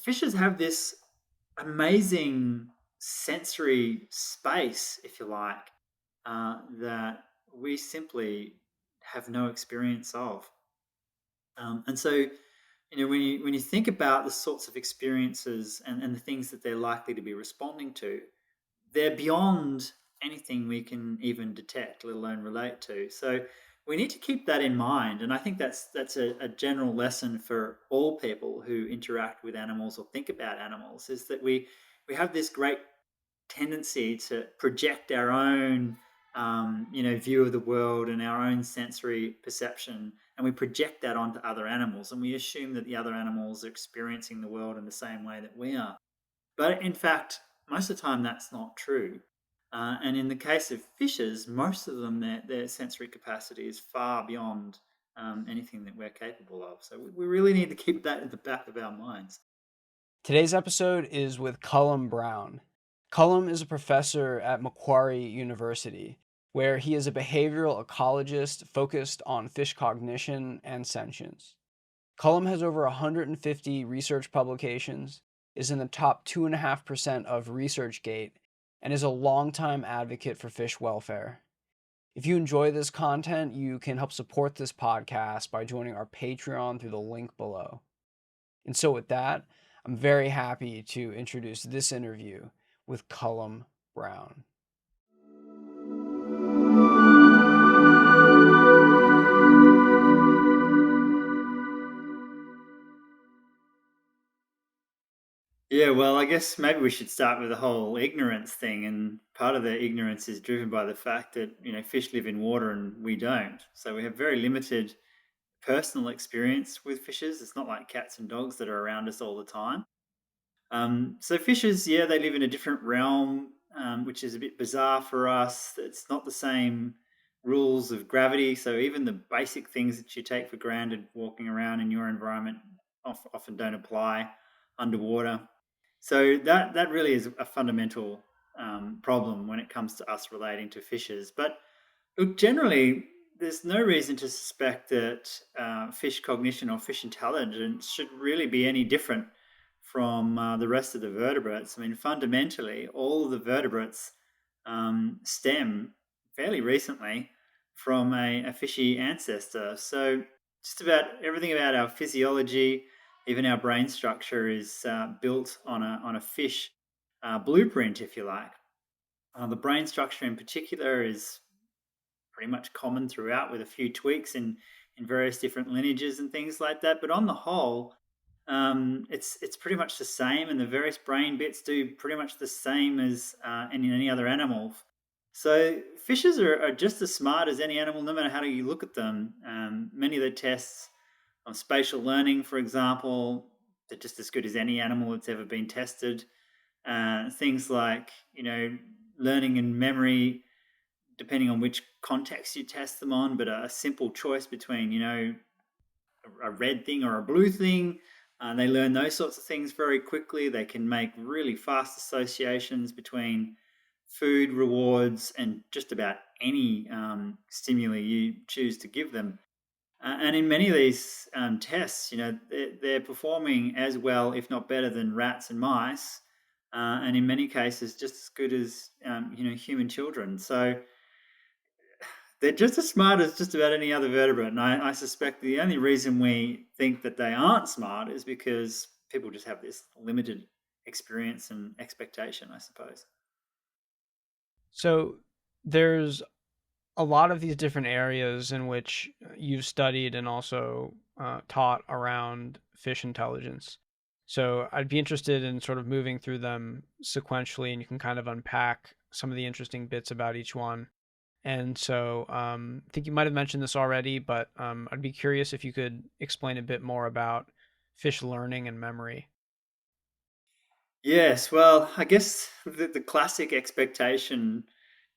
fishes have this amazing sensory space, if you like, that we simply have no experience of. And so, when you think about the sorts of experiences and the things that they're likely to be responding to, they're beyond anything we can even detect, let alone relate to. So we need to keep that in mind, and I think that's a general lesson for all people who interact with animals or think about animals, is that we have this great tendency to project our own view of the world and our own sensory perception, and we project that onto other animals, and we assume that the other animals are experiencing the world in the same way that we are. But in fact, most of the time that's not true. And in the case of fishes, most of them, their sensory capacity is far beyond anything that we're capable of. So we really need to keep that at the back of our minds. Today's episode is with Culum Brown. Culum is a professor at Macquarie University, where he is a behavioral ecologist focused on fish cognition and sentience. Culum has over 150 research publications, is in the top 2.5% of ResearchGate, and is a longtime advocate for fish welfare. If you enjoy this content, you can help support this podcast by joining our Patreon through the link below. And so with that, I'm very happy to introduce this interview with Culum Brown. Yeah, well, I guess maybe we should start with the whole ignorance thing. And part of the ignorance is driven by the fact that, fish live in water and we don't. So we have very limited personal experience with fishes. It's not like cats and dogs that are around us all the time. So fishes, yeah, they live in a different realm, which is a bit bizarre for us. It's not the same rules of gravity. So even the basic things that you take for granted walking around in your environment often don't apply underwater. So that really is a fundamental problem when it comes to us relating to fishes. But look, generally, there's no reason to suspect that fish cognition or fish intelligence should really be any different from the rest of the vertebrates. I mean, fundamentally, all of the vertebrates stem fairly recently from a fishy ancestor. So just about everything about our physiology, even our brain structure, is built on a fish blueprint, if you like. The brain structure in particular is pretty much common throughout, with a few tweaks in various different lineages and things like that. But on the whole, it's pretty much the same, and the various brain bits do pretty much the same as in any other animal. So fishes are just as smart as any animal, no matter how you look at them. Many of the tests on spatial learning, for example, they're just as good as any animal that's ever been tested. Things like learning and memory, depending on which context you test them on, but a simple choice between a red thing or a blue thing. They learn those sorts of things very quickly. They can make really fast associations between food, rewards, and just about any stimuli you choose to give them. And in many of these tests, they're performing as well, if not better, than rats and mice, and in many cases, just as good as human children. So they're just as smart as just about any other vertebrate. And I suspect the only reason we think that they aren't smart is because people just have this limited experience and expectation, I suppose. So there's a lot of these different areas in which you've studied and also taught around fish intelligence. So I'd be interested in sort of moving through them sequentially, and you can kind of unpack some of the interesting bits about each one. And so I think you might have mentioned this already, but I'd be curious if you could explain a bit more about fish learning and memory. Yes, well, I guess the classic expectation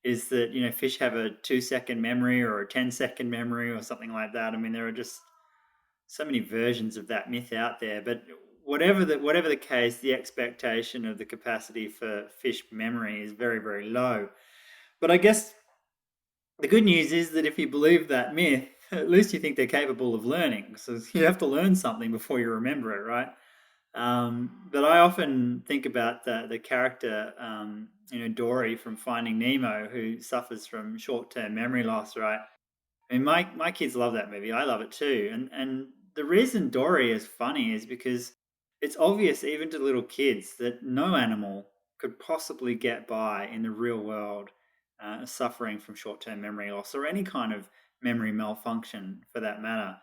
is that fish have a 2-second memory or a 10-second memory or something like that. I mean, there are just so many versions of that myth out there. But whatever the case, the expectation of the capacity for fish memory is very, very low. But I guess the good news is that if you believe that myth, at least you think they're capable of learning. So you have to learn something before you remember it, right? But I often think about the character, Dory from Finding Nemo, who suffers from short term memory loss. Right? I mean, my kids love that movie. I love it too. And the reason Dory is funny is because it's obvious even to little kids that no animal could possibly get by in the real world suffering from short-term memory loss or any kind of memory malfunction for that matter.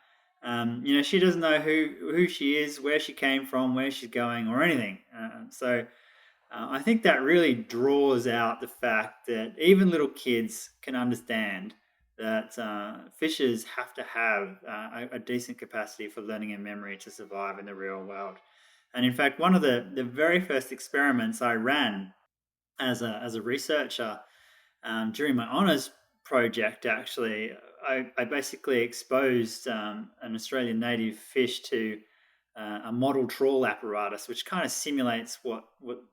She doesn't know who she is, where she came from, where she's going, or anything. I think that really draws out the fact that even little kids can understand that fishes have to have a decent capacity for learning and memory to survive in the real world. And in fact, one of the very first experiments I ran as a researcher during my honors project, actually, I basically exposed an Australian native fish to a model trawl apparatus, which kind of simulates what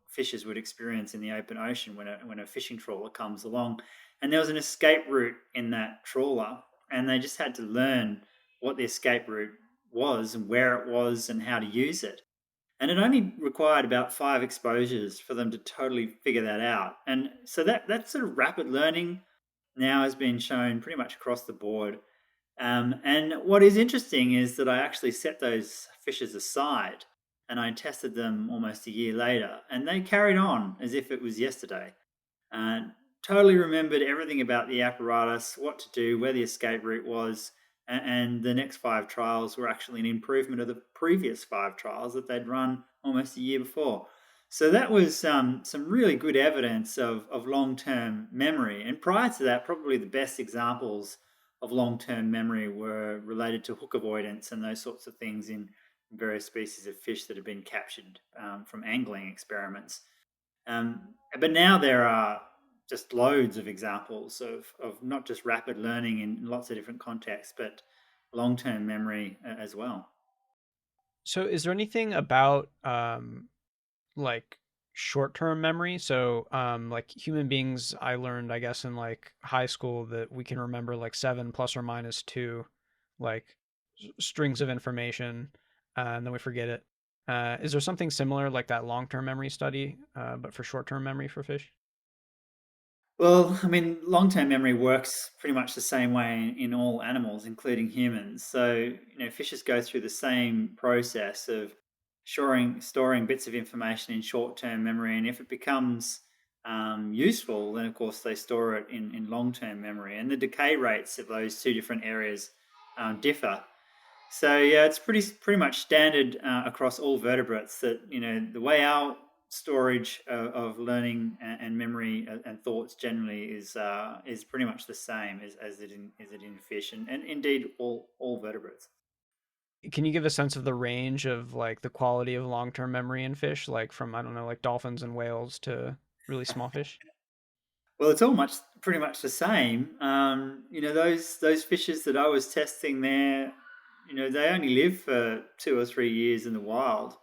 fishes would experience in the open ocean when a fishing trawler comes along. And there was an escape route in that trawler, and they just had to learn what the escape route was and where it was and how to use it. And it only required about 5 exposures for them to totally figure that out. And so that sort of rapid learning now has been shown pretty much across the board. And what is interesting is that I actually set those fishes aside and I tested them almost a year later, and they carried on as if it was yesterday. Uh, Totally remembered everything about the apparatus, what to do, where the escape route was, and the next 5 trials were actually an improvement of the previous 5 trials that they'd run almost a year before. So that was some really good evidence of long term memory. And prior to that, probably the best examples of long term memory were related to hook avoidance and those sorts of things in various species of fish that have been captured from angling experiments. But now there are just loads of examples of not just rapid learning in lots of different contexts, but long term memory as well. So, is there anything about like short-term memory? So, like human beings, I learned, I guess, in like high school that we can remember like 7 ± 2, like strings of information, and then we forget it. Is there something similar like that long-term memory study, but for short-term memory for fish? Well, I mean, long term memory works pretty much the same way in all animals, including humans. So, fishes go through the same process of storing bits of information in short term memory. And if it becomes useful, then of course they store it in long term memory. And the decay rates of those two different areas differ. So yeah, it's pretty much standard across all vertebrates that the way our storage of learning and memory and thoughts generally is pretty much the same as it in fish and indeed all vertebrates. Can you give a sense of the range of like the quality of long-term memory in fish, like from, I don't know, like dolphins and whales to really small fish? Well, it's all pretty much the same. Those fishes that I was testing there, they only live for 2 or 3 years in the wild.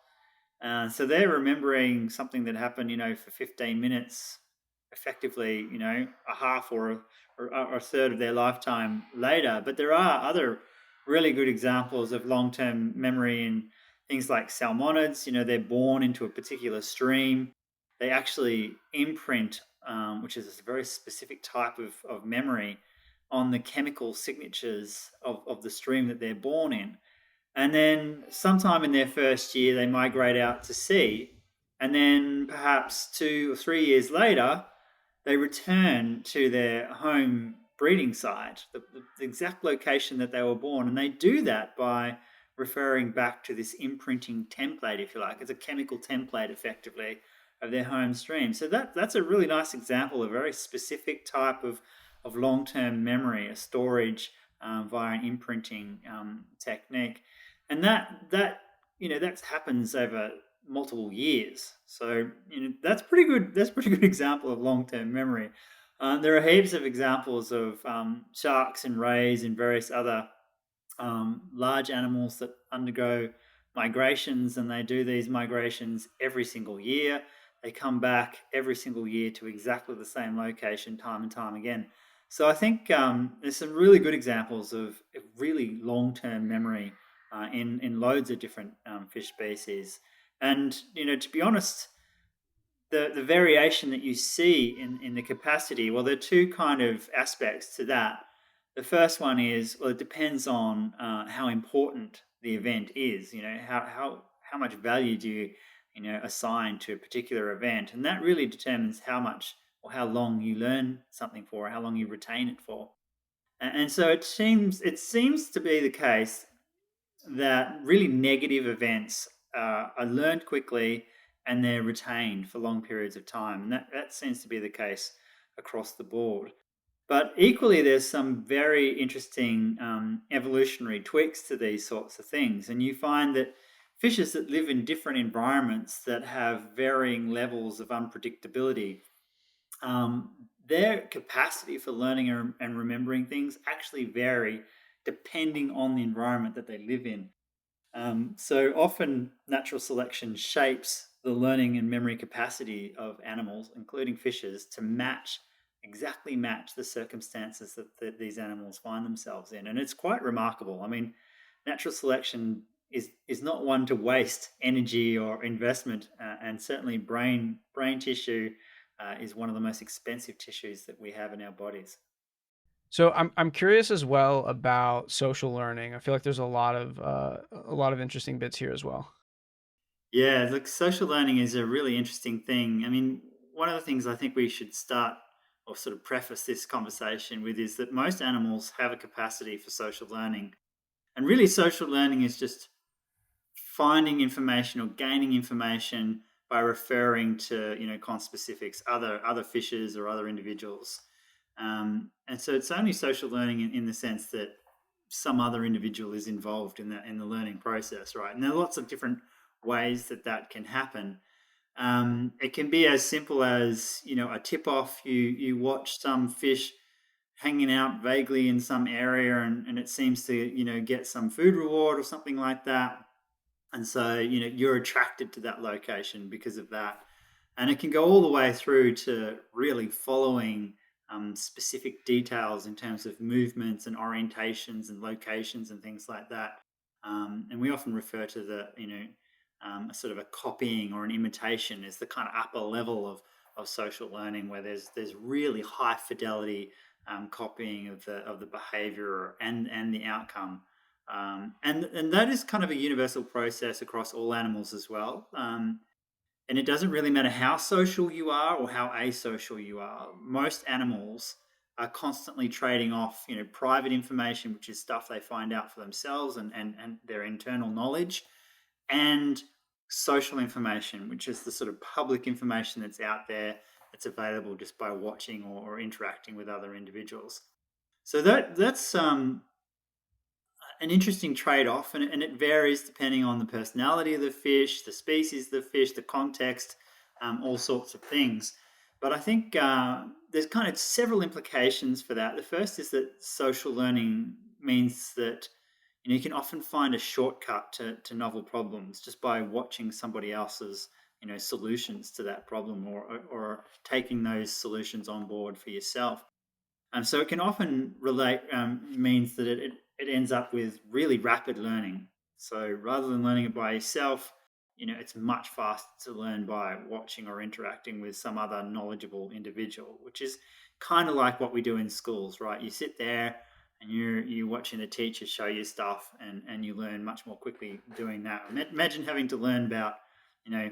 So they're remembering something that happened, for 15 minutes, effectively, a half or a third of their lifetime later. But there are other really good examples of long-term memory in things like salmonids. They're born into a particular stream. They actually imprint, which is a very specific type of memory, on the chemical signatures of the stream that they're born in. And then sometime in their first year, they migrate out to sea. And then perhaps 2 or 3 years later, they return to their home breeding site, the exact location that they were born. And they do that by referring back to this imprinting template, if you like. It's a chemical template, effectively, of their home stream. So that's a really nice example of a very specific type of long term memory, a storage via an imprinting technique, and that happens over multiple years. So that's pretty good. That's a pretty good example of long term memory. There are heaps of examples of sharks and rays and various other large animals that undergo migrations, and they do these migrations every single year. They come back every single year to exactly the same location, time and time again. So I think there's some really good examples of really long-term memory in loads of different fish species. And, to be honest, the variation that you see in the capacity, well, there are two kind of aspects to that. The first one is, well, it depends on how important the event is. How much value do you assign to a particular event, and that really determines how much or how long you learn something for, or how long you retain it for. And so it seems to be the case that really negative events are learned quickly and they're retained for long periods of time. And that seems to be the case across the board. But equally, there's some very interesting evolutionary tweaks to these sorts of things. And you find that fishes that live in different environments that have varying levels of unpredictability, their capacity for learning and remembering things actually vary depending on the environment that they live in. So often, natural selection shapes the learning and memory capacity of animals, including fishes, to exactly match the circumstances that these animals find themselves in. And it's quite remarkable. I mean, natural selection is not one to waste energy or investment, and certainly brain tissue is one of the most expensive tissues that we have in our bodies. So I'm curious as well about social learning. I feel like there's a lot of interesting bits here as well. Yeah, look, social learning is a really interesting thing. I mean, one of the things I think we should start or sort of preface this conversation with is that most animals have a capacity for social learning. And really, social learning is just finding information or gaining information by referring to, conspecifics, other fishes or other individuals. And so it's only social learning in the sense that some other individual is involved in the learning process, right? And there are lots of different ways that can happen. It can be as simple as a tip off. You watch some fish hanging out vaguely in some area, and it seems to get some food reward or something like that, and so you're attracted to that location because of that. And it can go all the way through to really following specific details in terms of movements and orientations and locations and things like that. And we often refer to a sort of a copying or an imitation as the kind of upper level of social learning, where there's really high fidelity copying of the behavior and the outcome. And that is kind of a universal process across all animals as well. And it doesn't really matter how social you are or how asocial you are. Most animals are constantly trading off, private information, which is stuff they find out for themselves and their internal knowledge, and social information, which is the sort of public information that's out there that's available just by watching or interacting with other individuals. So that's an interesting trade-off, and it varies depending on the personality of the fish, the species of the fish, the context, all sorts of things. But I think there's kind of several implications for that. The first is that social learning means that you can often find a shortcut to novel problems just by watching somebody else's solutions to that problem, or taking those solutions on board for yourself. So it can often relate means that it ends up with really rapid learning. So rather than learning it by yourself, it's much faster to learn by watching or interacting with some other knowledgeable individual, which is kind of like what we do in schools, right? You sit there and you're watching the teacher show you stuff, and you learn much more quickly doing that. Imagine having to learn about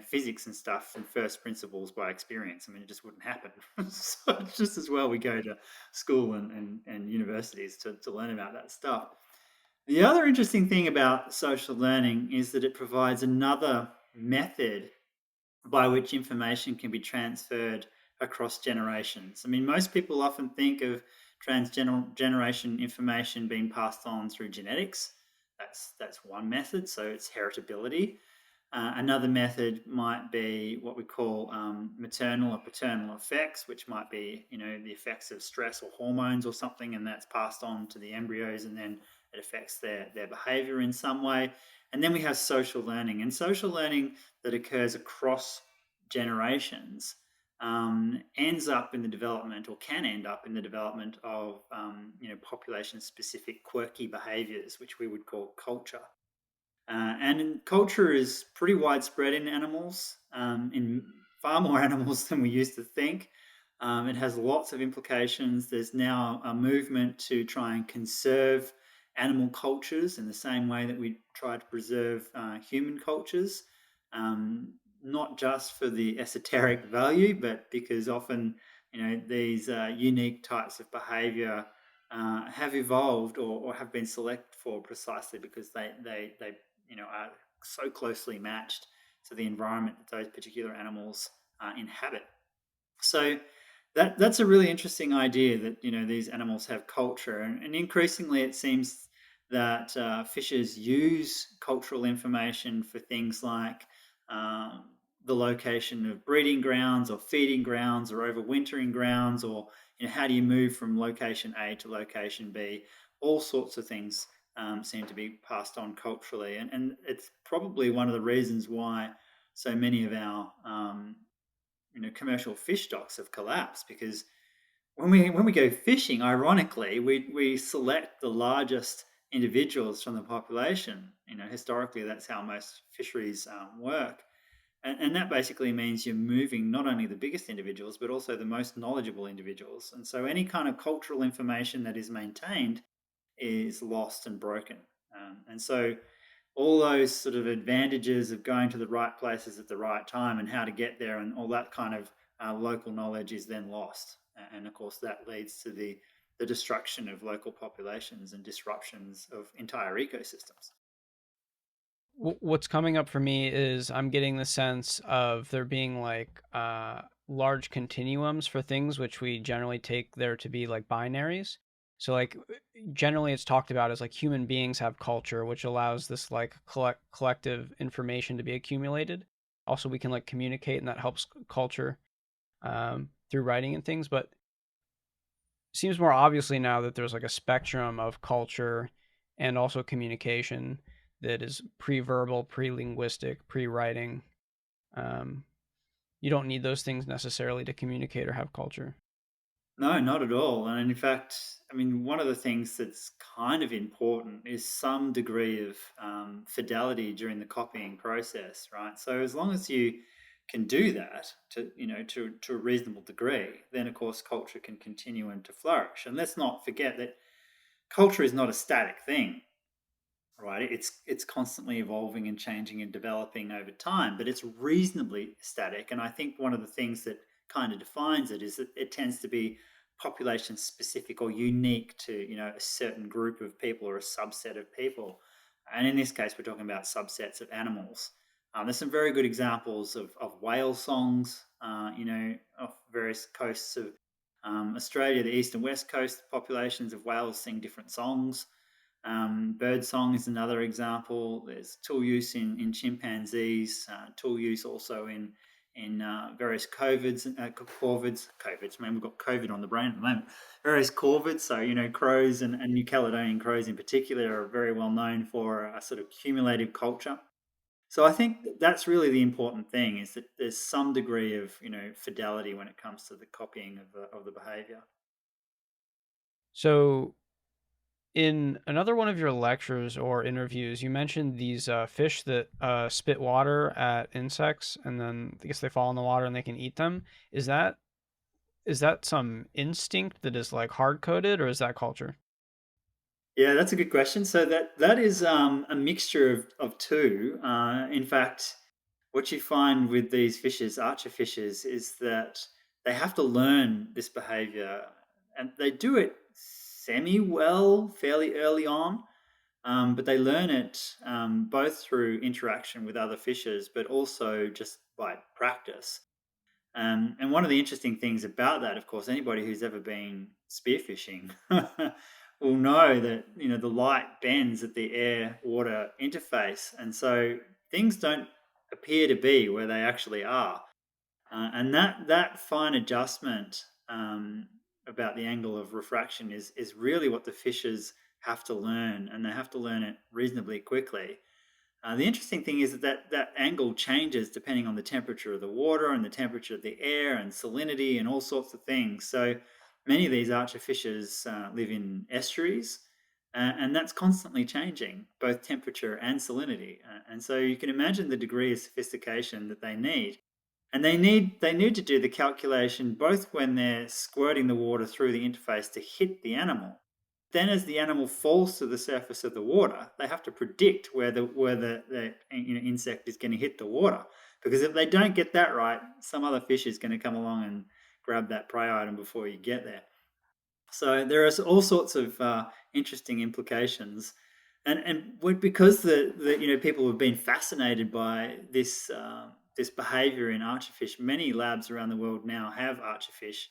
physics and stuff and first principles by experience. I mean, it just wouldn't happen. So it's just as well we go to school and universities to learn about that stuff. The other interesting thing about social learning is that it provides another method by which information can be transferred across generations. I mean, most people often think of transgeneration information being passed on through genetics. That's one method, so it's heritability. Another method might be what we call maternal or paternal effects, which might be, the effects of stress or hormones or something, and that's passed on to the embryos, and then it affects their behavior in some way. And then we have social learning, and social learning that occurs across generations ends up in the development, or can end up in the development of, population-specific quirky behaviors, which we would call culture. And culture is pretty widespread in animals, in far more animals than we used to think. It has lots of implications. There's now a movement to try and conserve animal cultures in the same way that we try to preserve human cultures, not just for the esoteric value, but because often, these unique types of behavior have evolved or have been selected for precisely because they are so closely matched to the environment that those particular animals inhabit. So that's a really interesting idea that these animals have culture, and increasingly it seems that fishes use cultural information for things like um, the location of breeding grounds or feeding grounds or overwintering grounds, or how do you move from location A to location B. All sorts of things seem to be passed on culturally, and it's probably one of the reasons why so many of our commercial fish stocks have collapsed, because when we go fishing, ironically, we select the largest individuals from the population. Historically, that's how most fisheries work, and that basically means you're moving not only the biggest individuals but also the most knowledgeable individuals. And so, any kind of cultural information that is maintained is lost and broken. And so, all those sort of advantages of going to the right places at the right time and how to get there and all that kind of local knowledge is then lost. And of course, that leads to the destruction of local populations and disruptions of entire ecosystems. What's coming up for me is I'm getting the sense of there being like large continuums for things which we generally take there to be like binaries. So like generally it's talked about as like human beings have culture, which allows this like collective information to be accumulated. Also, we can like communicate, and that helps culture through writing and things. But it seems more obviously now that there's like a spectrum of culture and also communication that is pre-verbal, pre-linguistic, pre-writing. Um, you don't need those things necessarily to communicate or have culture. No, not at all. And in fact, I mean, one of the things that's kind of important is some degree of fidelity during the copying process, right? So as long as you can do that to a reasonable degree, then of course culture can continue and to flourish. And let's not forget that culture is not a static thing, right? It's constantly evolving and changing and developing over time, but it's reasonably static. And I think one of the things that kind of defines it is that it tends to be population specific or unique to a certain group of people or a subset of people. And in this case, we're talking about subsets of animals. There's some very good examples of whale songs, off various coasts of Australia. The east and west coast populations of whales sing different songs. Bird song is another example. There's tool use in chimpanzees, tool use also in various corvids, corvids. Man, we've got COVID on the brain at the moment. Various corvids, so crows and New Caledonian crows in particular are very well known for a sort of cumulative culture. So I think that's really the important thing, is that there's some degree of fidelity when it comes to the copying of the behaviour. So, in another one of your lectures or interviews, you mentioned these fish that spit water at insects, and then I guess they fall in the water and they can eat them. Is that some instinct that is like hard coded, or is that culture? Yeah, that's a good question. So that is a mixture of two. In fact, what you find with these fishes, archer fishes, is that they have to learn this behavior, and they do it semi well fairly early on. But they learn it both through interaction with other fishes, but also just by practice. And one of the interesting things about that, of course, anybody who's ever been spearfishing will know that the light bends at the air-water interface, and so things don't appear to be where they actually are. And that fine adjustment about the angle of refraction is really what the fishes have to learn, and they have to learn it reasonably quickly. The interesting thing is that angle changes depending on the temperature of the water and the temperature of the air and salinity and all sorts of things. So many of these archer fishes live in estuaries, And that's constantly changing, both temperature and salinity. And so you can imagine the degree of sophistication that they need. And they need to do the calculation both when they're squirting the water through the interface to hit the animal. Then, as the animal falls to the surface of the water, they have to predict where the insect is going to hit the water. Because if they don't get that right, some other fish is going to come along and grab that prey item before you get there. So there are all sorts of interesting implications, and because the people have been fascinated by this behaviour in archerfish. Many labs around the world now have archerfish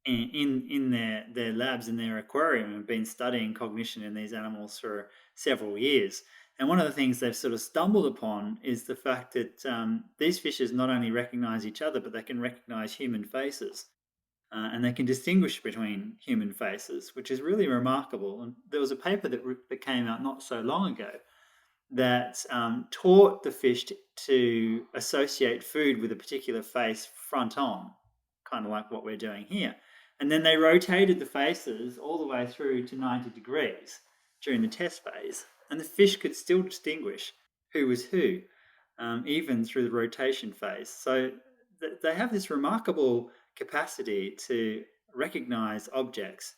in their labs in their aquarium and have been studying cognition in these animals for several years. And one of the things they've sort of stumbled upon is the fact that these fishes not only recognise each other, but they can recognise human faces. And they can distinguish between human faces, which is really remarkable. And there was a paper that came out not so long ago that taught the fish to associate food with a particular face front on, kind of like what we're doing here. And then they rotated the faces all the way through to 90 degrees during the test phase. And the fish could still distinguish who was who, even through the rotation phase. So they have this remarkable capacity to recognize objects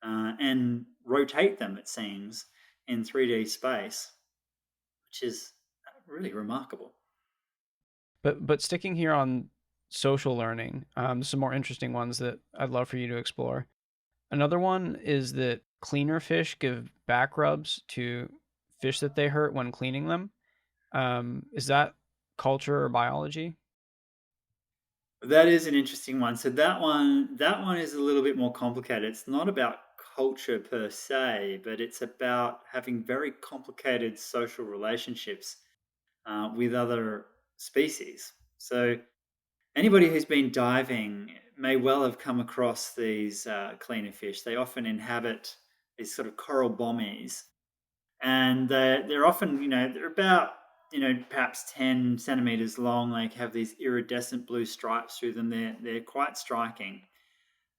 and rotate them, it seems, in 3D space, which is really remarkable. But sticking here on social learning, some more interesting ones that I'd love for you to explore. Another one is that cleaner fish give back rubs to fish that they hurt when cleaning them. Is that culture or biology? That is an interesting one. So that one is a little bit more complicated. It's not about culture per se, but it's about having very complicated social relationships with other species. So anybody who's been diving may well have come across these cleaner fish. They often inhabit these sort of coral bommies, and they're often, they're about, perhaps 10 centimeters long. They have these iridescent blue stripes through them. They're quite striking.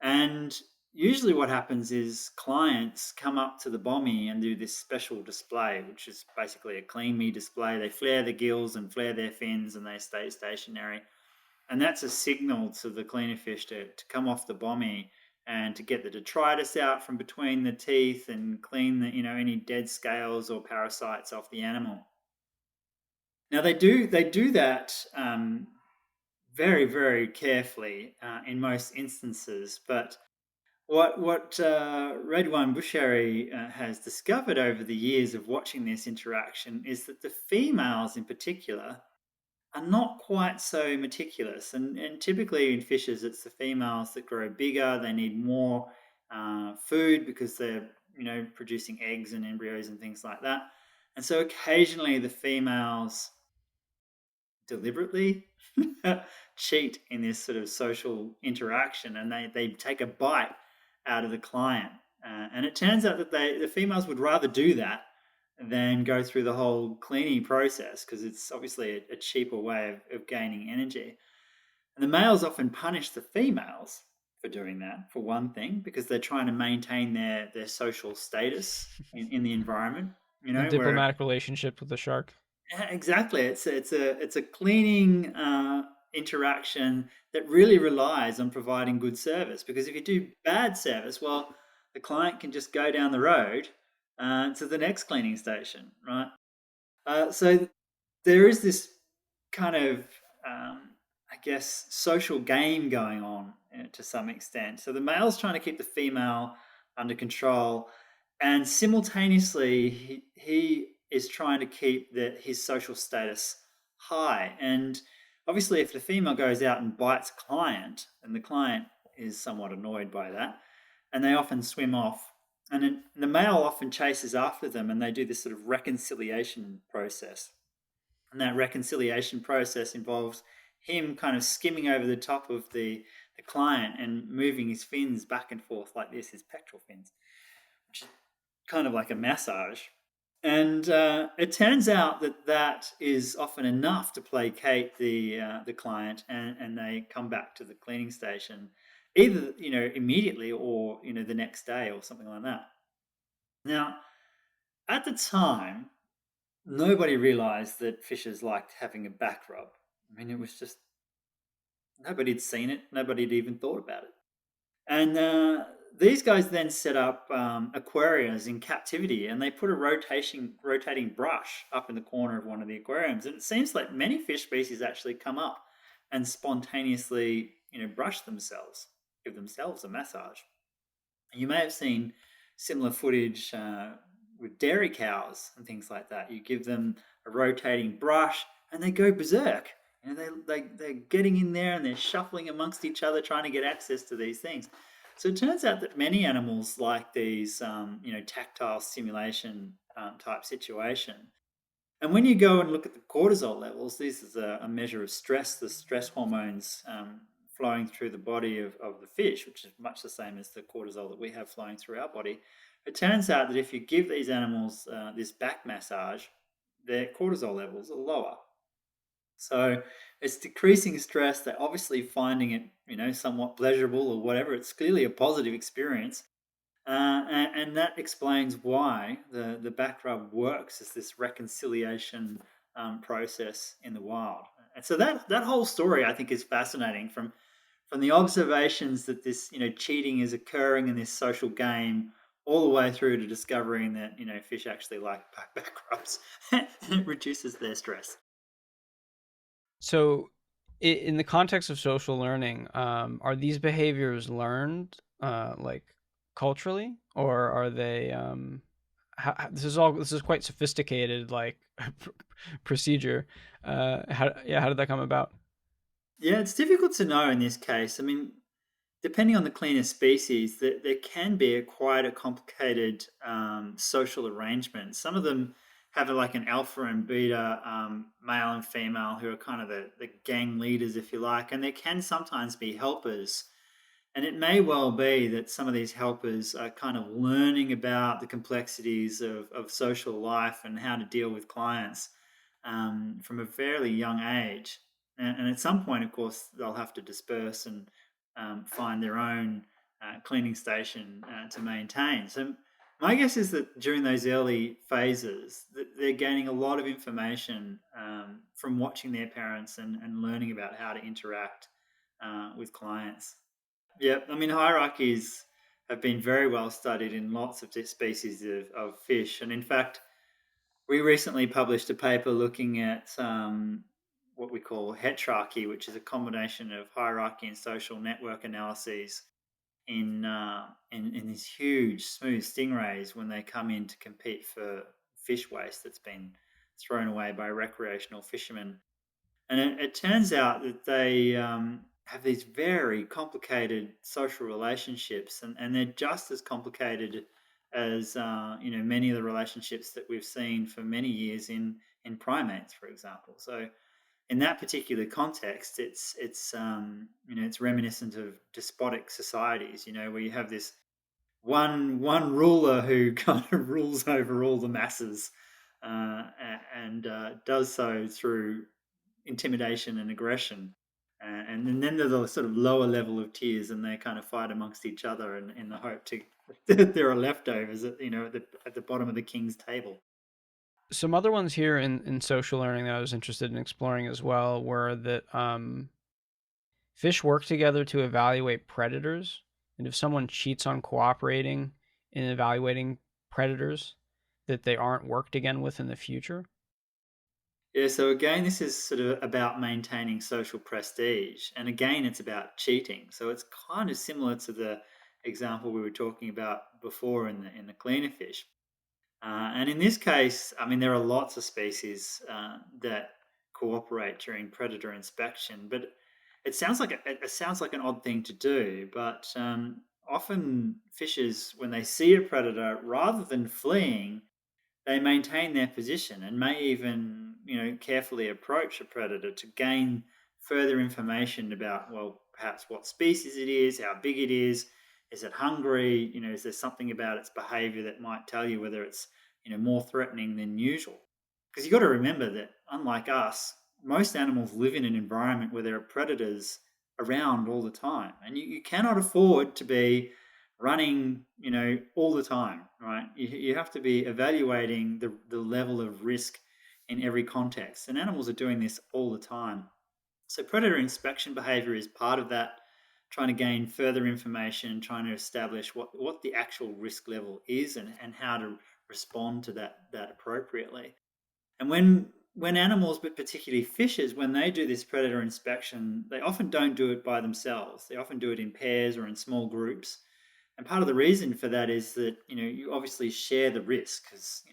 And usually what happens is clients come up to the bommy and do this special display, which is basically a clean me display. They flare the gills and flare their fins and they stay stationary. And that's a signal to the cleaner fish to come off the bommy and to get the detritus out from between the teeth and clean any dead scales or parasites off the animal. Now they do that very, very carefully in most instances, but what Redwine Busheri has discovered over the years of watching this interaction is that the females in particular are not quite so meticulous. And typically in fishes, it's the females that grow bigger. They need more food because they're, producing eggs and embryos and things like that. And so occasionally the females deliberately cheat in this sort of social interaction, and they take a bite out of the client. And it turns out that the females would rather do that than go through the whole cleaning process, because it's obviously a cheaper way of gaining energy. And the males often punish the females for doing that, for one thing, because they're trying to maintain their social status in the environment, The where diplomatic relationship with the shark. exactly. It's a cleaning interaction that really relies on providing good service. Because if you do bad service, well, the client can just go down the road to the next cleaning station, right? So there is this kind of, I guess, social game going on to some extent. So the male's trying to keep the female under control, and simultaneously he is trying to keep his social status high. And obviously, if the female goes out and bites a client, and the client is somewhat annoyed by that, and they often swim off. And then the male often chases after them, and they do this sort of reconciliation process. And that reconciliation process involves him kind of skimming over the top of the client and moving his fins back and forth like this, his pectoral fins, which is kind of like a massage. And it turns out that is often enough to placate the client, and they come back to the cleaning station, either immediately or the next day or something like that. Now, At the time, nobody realized that fishes liked having a back rub. I mean, it was just nobody had seen it, nobody had even thought about it. And these guys then set up aquariums in captivity, and they put a rotating brush up in the corner of one of the aquariums. And it seems like many fish species actually come up and spontaneously, brush themselves, give themselves a massage. You may have seen similar footage with dairy cows and things like that. You give them a rotating brush and they go berserk. They're getting in there and they're shuffling amongst each other trying to get access to these things. So it turns out that many animals like these, tactile stimulation type situation. And when you go and look at the cortisol levels, this is a measure of stress, the stress hormones flowing through the body of the fish, which is much the same as the cortisol that we have flowing through our body. It turns out that if you give these animals this back massage, their cortisol levels are lower. So it's decreasing stress. They're obviously finding it, somewhat pleasurable or whatever. It's clearly a positive experience. And that explains why the back rub works as this reconciliation process in the wild. And so that whole story, I think, is fascinating from the observations that this cheating is occurring in this social game, all the way through to discovering that fish actually like back rubs. It reduces their stress. So, in the context of social learning, are these behaviors learned like culturally, or are they? This is quite sophisticated, like procedure. How did that come about? Yeah, it's difficult to know in this case. I mean, depending on the cleaner species, there can be quite a complicated social arrangement. Some of them have like an alpha and beta, male and female, who are kind of the gang leaders, if you like, and there can sometimes be helpers. And it may well be that some of these helpers are kind of learning about the complexities of social life and how to deal with clients from a fairly young age. And at some point, of course, they'll have to disperse and find their own cleaning station to maintain. So my guess is that during those early phases, that they're gaining a lot of information from watching their parents and learning about how to interact with clients. Yeah, I mean, hierarchies have been very well studied in lots of species of fish. And in fact, we recently published a paper looking at what we call heterarchy, which is a combination of hierarchy and social network analyses in these huge smooth stingrays when they come in to compete for fish waste that's been thrown away by recreational fishermen. And it turns out that they have these very complicated social relationships, and they're just as complicated as many of the relationships that we've seen for many years in primates, for example. So in that particular context, it's reminiscent of despotic societies, where you have this one ruler who kind of rules over all the masses, and does so through intimidation and aggression. And then there's a sort of lower level of tiers, and they kind of fight amongst each other in the hope to that there are leftovers at the bottom of the king's table. Some other ones here in social learning that I was interested in exploring as well were that fish work together to evaluate predators, and if someone cheats on cooperating in evaluating predators, that they aren't worked again with in the future. Yeah, so again, this is sort of about maintaining social prestige, and again, it's about cheating. So it's kind of similar to the example we were talking about before in the cleaner fish. And in this case, I mean, there are lots of species that cooperate during predator inspection, but it sounds like an odd thing to do. But often fishes, when they see a predator, rather than fleeing, they maintain their position and may even, carefully approach a predator to gain further information about, well, perhaps what species it is, how big it is it hungry, is there something about its behavior that might tell you whether it's, more threatening than usual. Because you've got to remember that, unlike us, most animals live in an environment where there are predators around all the time, and you cannot afford to be running, all the time, right? You have to be evaluating the level of risk in every context. And animals are doing this all the time. So predator inspection behavior is part of that, trying to gain further information, trying to establish what the actual risk level is and how to respond to that appropriately. And when animals, but particularly fishes, when they do this predator inspection, they often don't do it by themselves. They often do it in pairs or in small groups. And part of the reason for that is that you obviously share the risk because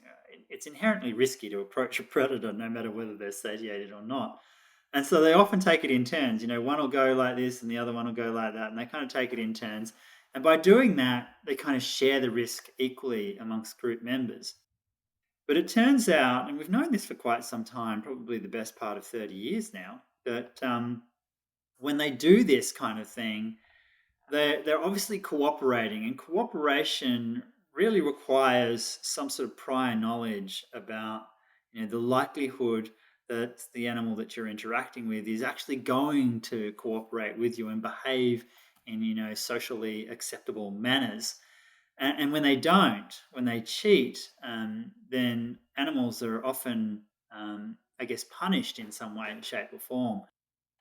it's inherently risky to approach a predator, no matter whether they're satiated or not. And so they often take it in turns. One will go like this and the other one will go like that, and they kind of take it in turns. And by doing that, they kind of share the risk equally amongst group members. But it turns out, and we've known this for quite some time, probably the best part of 30 years now, that when they do this kind of thing, they're obviously cooperating, and cooperation really requires some sort of prior knowledge about the likelihood that the animal that you're interacting with is actually going to cooperate with you and behave in socially acceptable manners. And when they don't, when they cheat, then animals are often, I guess, punished in some way, shape, or form.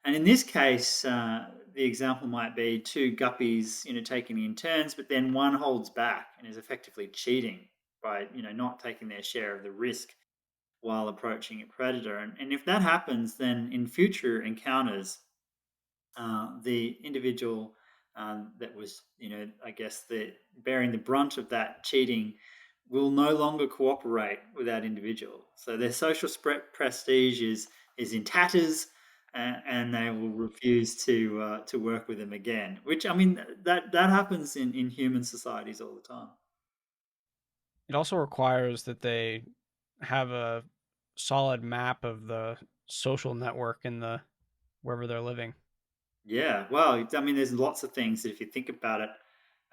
And in this case, the example might be two guppies, taking in turns, but then one holds back and is effectively cheating by, not taking their share of the risk while approaching a predator. And if that happens, then in future encounters, the individual that was, I guess, bearing the brunt of that cheating will no longer cooperate with that individual. So their social prestige is in tatters, and they will refuse to work with them again. Which, I mean, that happens in human societies all the time. It also requires that they have a solid map of the social network in the wherever they're living. Yeah, well, I mean, there's lots of things that if you think about it,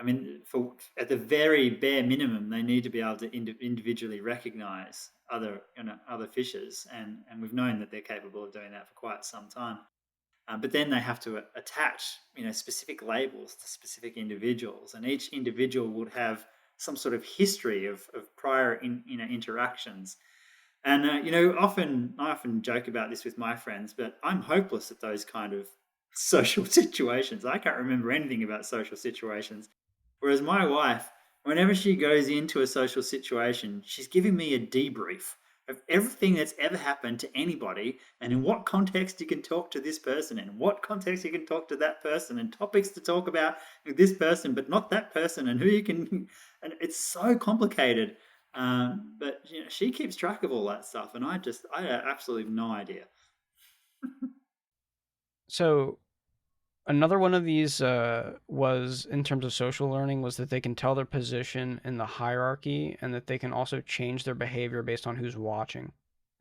I mean, for at the very bare minimum, they need to be able to individually recognize other fishes, and we've known that they're capable of doing that for quite some time. But then they have to attach, specific labels to specific individuals, and each individual would have some sort of history of prior interactions. And often I often joke about this with my friends, but I'm hopeless at those kind of social situations. I can't remember anything about social situations. Whereas my wife, whenever she goes into a social situation, she's giving me a debrief of everything that's ever happened to anybody and in what context you can talk to this person and what context you can talk to that person and topics to talk about with this person, but not that person, and who you can. And it's so complicated. But she keeps track of all that stuff, and I absolutely have no idea. So another one of these was in terms of social learning was that they can tell their position in the hierarchy and that they can also change their behavior based on who's watching.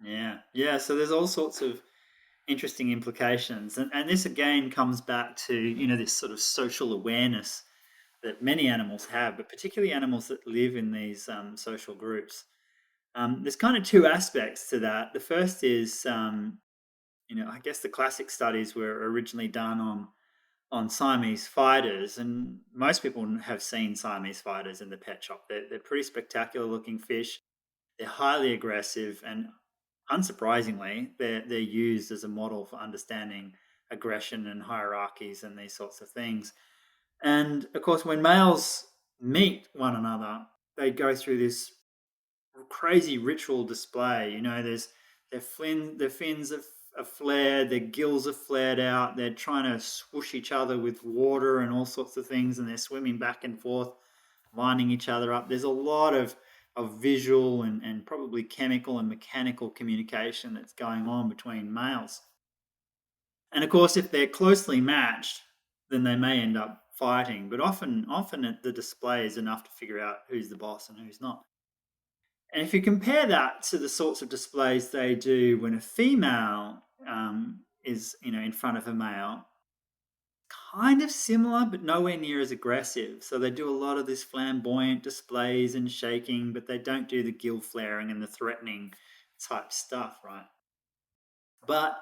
Yeah, yeah. So there's all sorts of interesting implications, and this again comes back to this sort of social awareness that many animals have, but particularly animals that live in these social groups. There's kind of two aspects to that. The first is, I guess the classic studies were originally done on Siamese fighters, and most people have seen Siamese fighters in the pet shop. They're pretty spectacular looking fish. They're highly aggressive, and unsurprisingly, they're used as a model for understanding aggression and hierarchies and these sorts of things. And of course, when males meet one another, they go through this crazy ritual display. There's their fins are flared, their gills are flared out. They're trying to swoosh each other with water and all sorts of things, and they're swimming back and forth, lining each other up. There's a lot of visual and probably chemical and mechanical communication that's going on between males. And of course, if they're closely matched, then they may end up fighting. But often the display is enough to figure out who's the boss and who's not. And if you compare that to the sorts of displays they do when a female is in front of a male, kind of similar, but nowhere near as aggressive. So they do a lot of this flamboyant displays and shaking, but they don't do the gill flaring and the threatening type stuff, right? But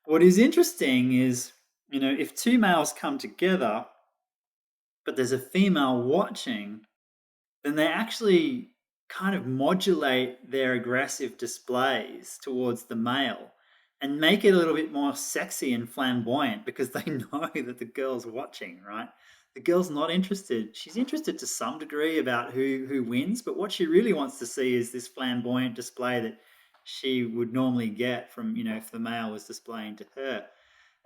what is interesting is, if two males come together, but there's a female watching, then they actually kind of modulate their aggressive displays towards the male and make it a little bit more sexy and flamboyant because they know that the girl's watching, right? The girl's not interested. She's interested to some degree about who wins, but what she really wants to see is this flamboyant display that she would normally get from, if the male was displaying to her.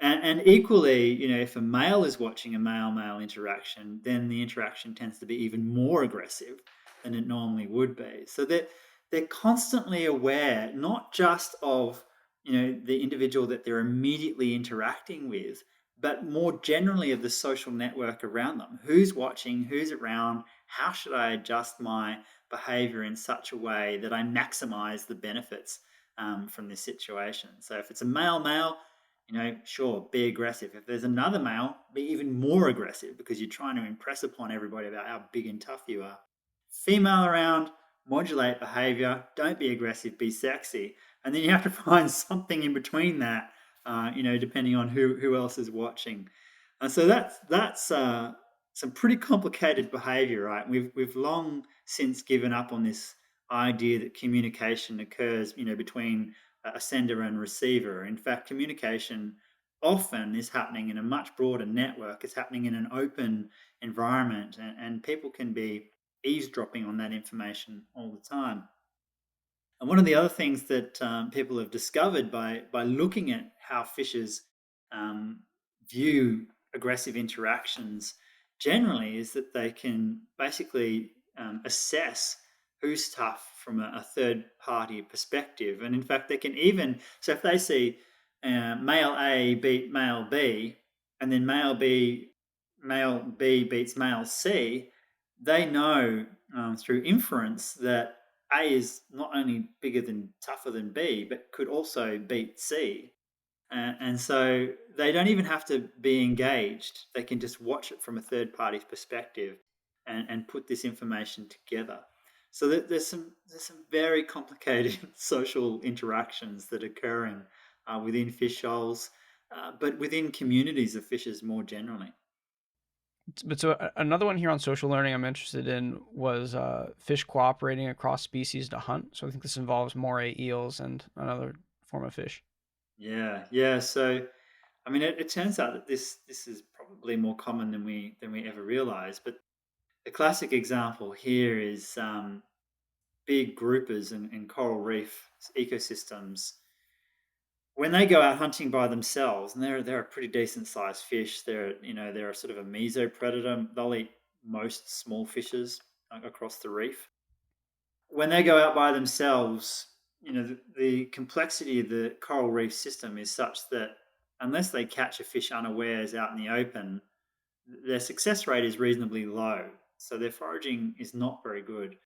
And equally, if a male is watching a male-male interaction, then the interaction tends to be even more aggressive than it normally would be. So they're constantly aware, not just of the individual that they're immediately interacting with, but more generally of the social network around them. Who's watching? Who's around? How should I adjust my behavior in such a way that I maximize the benefits from this situation? So if it's a male-male, sure, be aggressive. If there's another male, be even more aggressive because you're trying to impress upon everybody about how big and tough you are. Female around, modulate behavior, don't be aggressive, be sexy. And then you have to find something in between that, depending on who else is watching. And so that's some pretty complicated behavior, right? We've long since given up on this idea that communication occurs, between a sender and receiver. In fact, communication often is happening in a much broader network. It's happening in an open environment, and people can be eavesdropping on that information all the time. And one of the other things that people have discovered by looking at how fishes um, view aggressive interactions generally is that they can basically assess who's tough from a third party perspective. And in fact, they can even, so if they see male A beat male B, and then male B beats male C, they know through inference that A is not only tougher than B, but could also beat C. And so they don't even have to be engaged. They can just watch it from a third party's perspective and put this information together. So that there's some very complicated social interactions that are occurring within fish shoals, but within communities of fishes more generally. But so another one here on social learning I'm interested in was fish cooperating across species to hunt. So I think this involves moray eels and another form of fish. Yeah, yeah. So I mean, it turns out that this is probably more common than we ever realized. But the classic example here is big groupers and coral reef ecosystems. When they go out hunting by themselves, and they're a pretty decent sized fish. They're sort of a mesopredator. They'll eat most small fishes across the reef. When they go out by themselves, the complexity of the coral reef system is such that unless they catch a fish unawares out in the open, their success rate is reasonably low. So their foraging is not very good.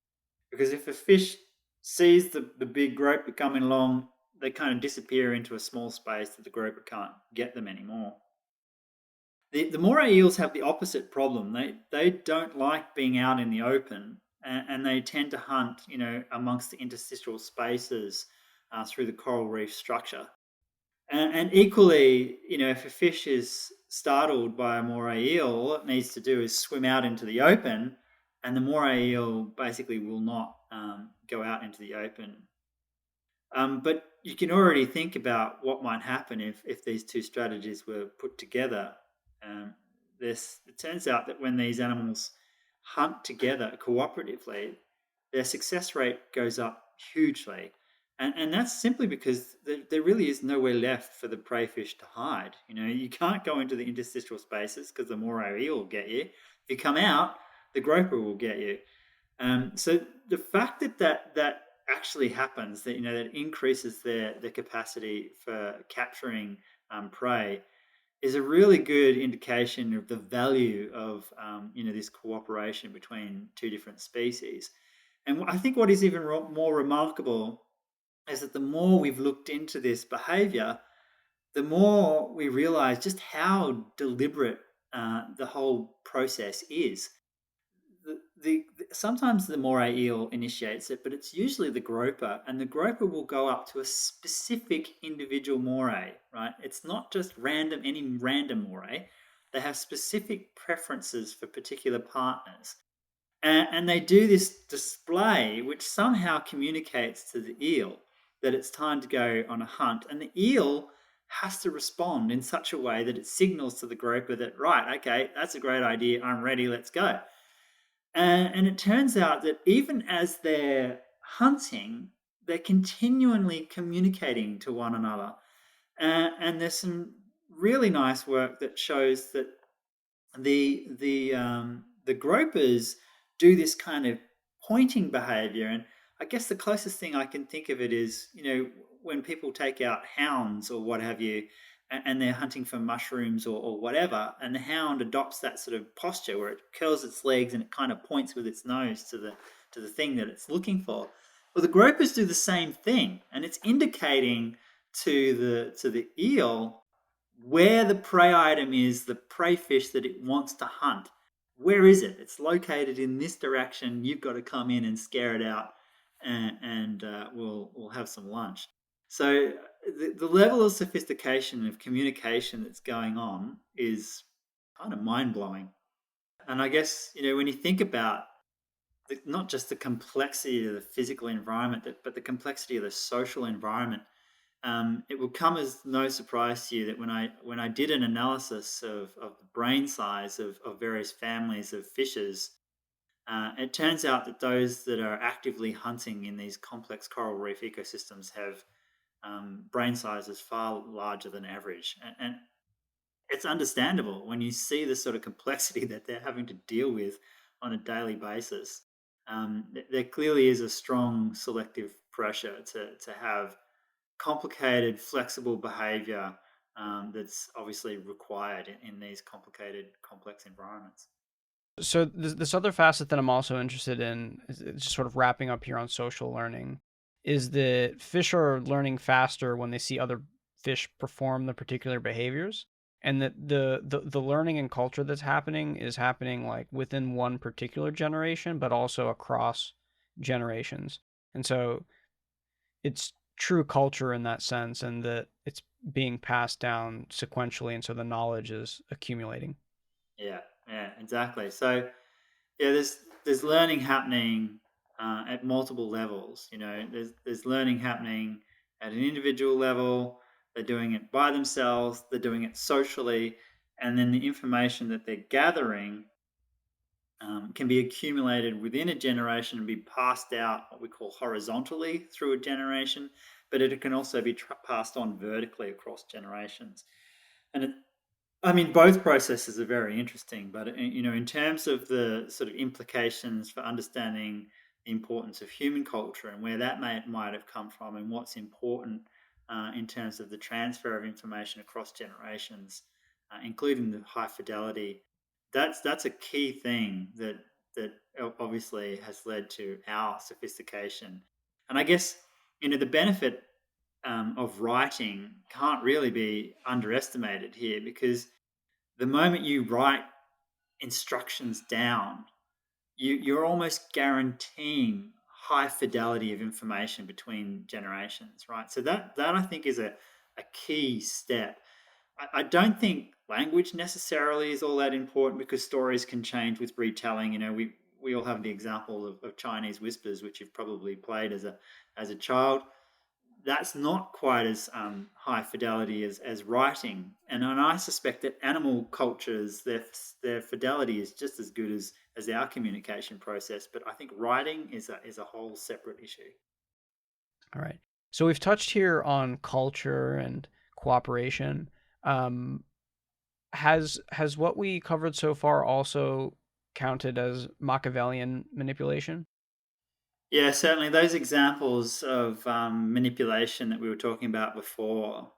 Because if a fish sees the big groper coming along, they kind of disappear into a small space that the groper can't get them anymore. The moray eels have the opposite problem. They don't like being out in the open, and they tend to hunt, amongst the interstitial spaces through the coral reef structure. And equally, if a fish is startled by a moray eel, all it needs to do is swim out into the open, and the moray eel basically will not go out into the open. But you can already think about what might happen if these two strategies were put together. Um, it turns out that when these animals hunt together cooperatively, their success rate goes up hugely. And that's simply because there really is nowhere left for the prey fish to hide. You can't go into the interstitial spaces because the moray eel will get you. If you come out, the groper will get you. So the fact that actually happens, that increases their capacity for capturing prey, is a really good indication of the value of this cooperation between two different species. And I think what is even more remarkable is that the more we've looked into this behavior, the more we realize just how deliberate the whole process is. Sometimes the moray eel initiates it, but it's usually the groper, and the groper will go up to a specific individual moray. Right? It's not just any random moray. They have specific preferences for particular partners. And they do this display, which somehow communicates to the eel that it's time to go on a hunt. And the eel has to respond in such a way that it signals to the groper that, right, okay, that's a great idea. I'm ready. Let's go. And it turns out that even as they're hunting, they're continually communicating to one another. And there's some really nice work that shows that the gropers do this kind of pointing behavior, and I guess the closest thing I can think of it is, when people take out hounds or what have you, and they're hunting for mushrooms or whatever, and the hound adopts that sort of posture where it curls its legs and it kind of points with its nose to the thing that it's looking for. Well, the gropers do the same thing, and it's indicating to the eel where the prey item is, the prey fish that it wants to hunt. Where is it? It's located in this direction. You've got to come in and scare it out, and we'll have some lunch. So the level of sophistication of communication that's going on is kind of mind blowing. And I guess when you think about not just the complexity of the physical environment, but the complexity of the social environment, it will come as no surprise to you that when I did an analysis of the brain size of various families of fishes, it turns out that those that are actively hunting in these complex coral reef ecosystems have brain sizes far larger than average. And it's understandable when you see the sort of complexity that they're having to deal with on a daily basis. There clearly is a strong selective pressure to have complicated, flexible behavior that's obviously required in these complicated, complex environments. So this other facet that I'm also interested in is just sort of wrapping up here on social learning is that fish are learning faster when they see other fish perform the particular behaviors, and that the learning and culture that's happening is happening like within one particular generation but also across generations. And so it's true culture in that sense, and that it's being passed down sequentially, and so the knowledge is accumulating. Yeah, yeah, exactly. So yeah, there's learning happening at multiple levels. There's learning happening at an individual level. They're doing it by themselves. They're doing it socially, and then the information that they're gathering can be accumulated within a generation and be passed out what we call horizontally through a generation, but it can also be passed on vertically across generations. And I mean, both processes are very interesting, but in terms of the sort of implications for understanding the importance of human culture and where that might have come from, and what's important in terms of the transfer of information across generations, including the high fidelity, that's a key thing that obviously has led to our sophistication. And I guess the benefit of writing can't really be underestimated here, because the moment you write instructions down, you're almost guaranteeing high fidelity of information between generations, right? So that I think is a key step. I don't think language necessarily is all that important, because stories can change with retelling. We all have the example of Chinese whispers, which you've probably played as a child. That's not quite as high fidelity as writing, and I suspect that animal cultures, their fidelity is just as good as our communication process. But I think writing is a whole separate issue. All right. So we've touched here on culture and cooperation. Um, has what we covered so far also counted as Machiavellian manipulation? Yeah, certainly those examples of manipulation that we were talking about before,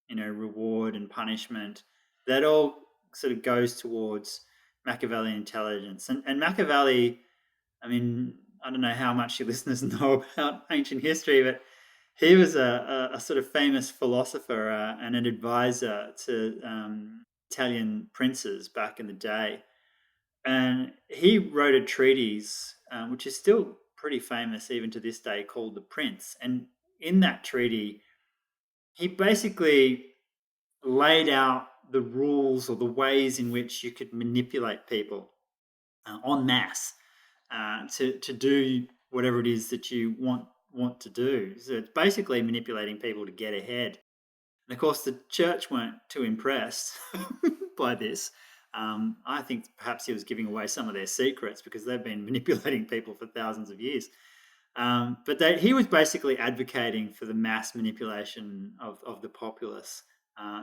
reward and punishment, that all sort of goes towards Machiavellian intelligence. And Machiavelli, I mean, I don't know how much your listeners know about ancient history, but he was a sort of famous philosopher and an advisor to Italian princes back in the day. And he wrote a treatise, which is still pretty famous even to this day, called The Prince. And in that treaty, he basically laid out the rules or the ways in which you could manipulate people en masse to do whatever it is that you want to do. So it's basically manipulating people to get ahead. And of course, the church weren't too impressed by this. I think perhaps he was giving away some of their secrets because they've been manipulating people for thousands of years. But he was basically advocating for the mass manipulation of the populace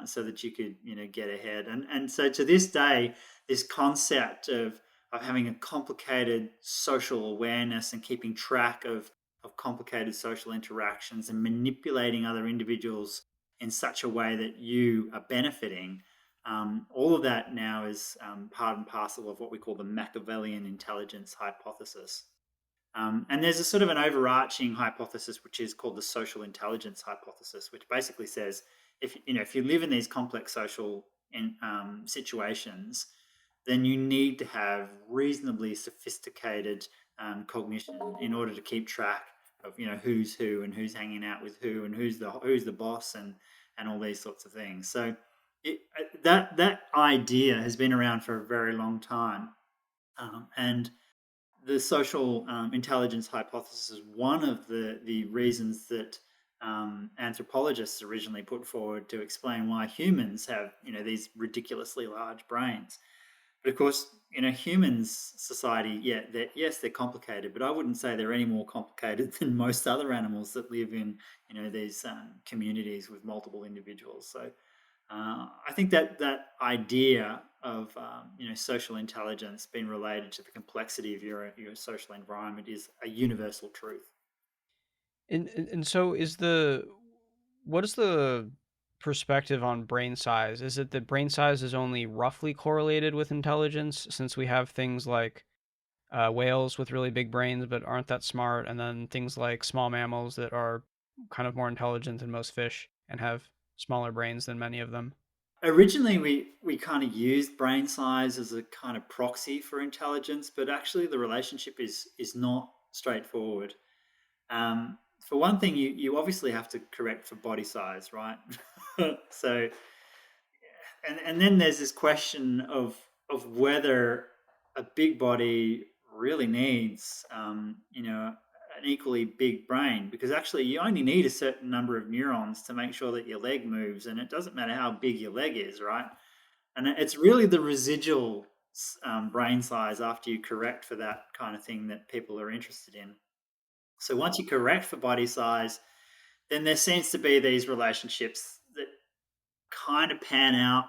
so that you could, get ahead. And so to this day, this concept of having a complicated social awareness and keeping track of complicated social interactions and manipulating other individuals in such a way that you are benefiting, all of that now is part and parcel of what we call the Machiavellian intelligence hypothesis. And there's a sort of an overarching hypothesis which is called the social intelligence hypothesis, which basically says if you live in these complex social situations, then you need to have reasonably sophisticated cognition in order to keep track of who's who and who's hanging out with who and who's the boss and all these sorts of things. So that idea has been around for a very long time, and the social intelligence hypothesis is one of the reasons that anthropologists originally put forward to explain why humans have these ridiculously large brains. But of course, humans society, yes, they're complicated, but I wouldn't say they're any more complicated than most other animals that live in these communities with multiple individuals. So I think that idea of social intelligence being related to the complexity of your social environment is a universal truth. And so what is the perspective on brain size? Is it that brain size is only roughly correlated with intelligence, since we have things like whales with really big brains but aren't that smart, and then things like small mammals that are kind of more intelligent than most fish and have smaller brains than many of them? Originally, we kind of used brain size as a kind of proxy for intelligence, but actually the relationship is not straightforward. For one thing, you obviously have to correct for body size, right? So, and then there's this question of whether a big body really needs an equally big brain, because actually you only need a certain number of neurons to make sure that your leg moves, and it doesn't matter how big your leg is, right? And it's really the residual brain size after you correct for that kind of thing that people are interested in. So once you correct for body size, then there seems to be these relationships that kind of pan out.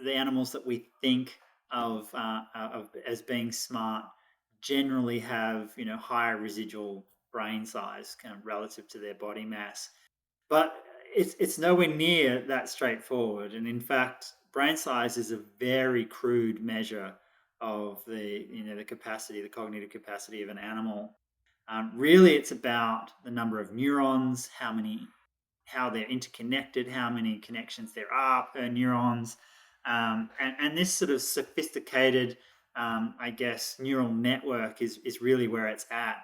The animals that we think of as being smart generally have higher residual brain size kind of relative to their body mass, but it's nowhere near that straightforward. And in fact, brain size is a very crude measure of the capacity, the cognitive capacity of an animal. Really, it's about the number of neurons, how they're interconnected, how many connections there are per neurons, and this sort of sophisticated, I guess, neural network is really where it's at.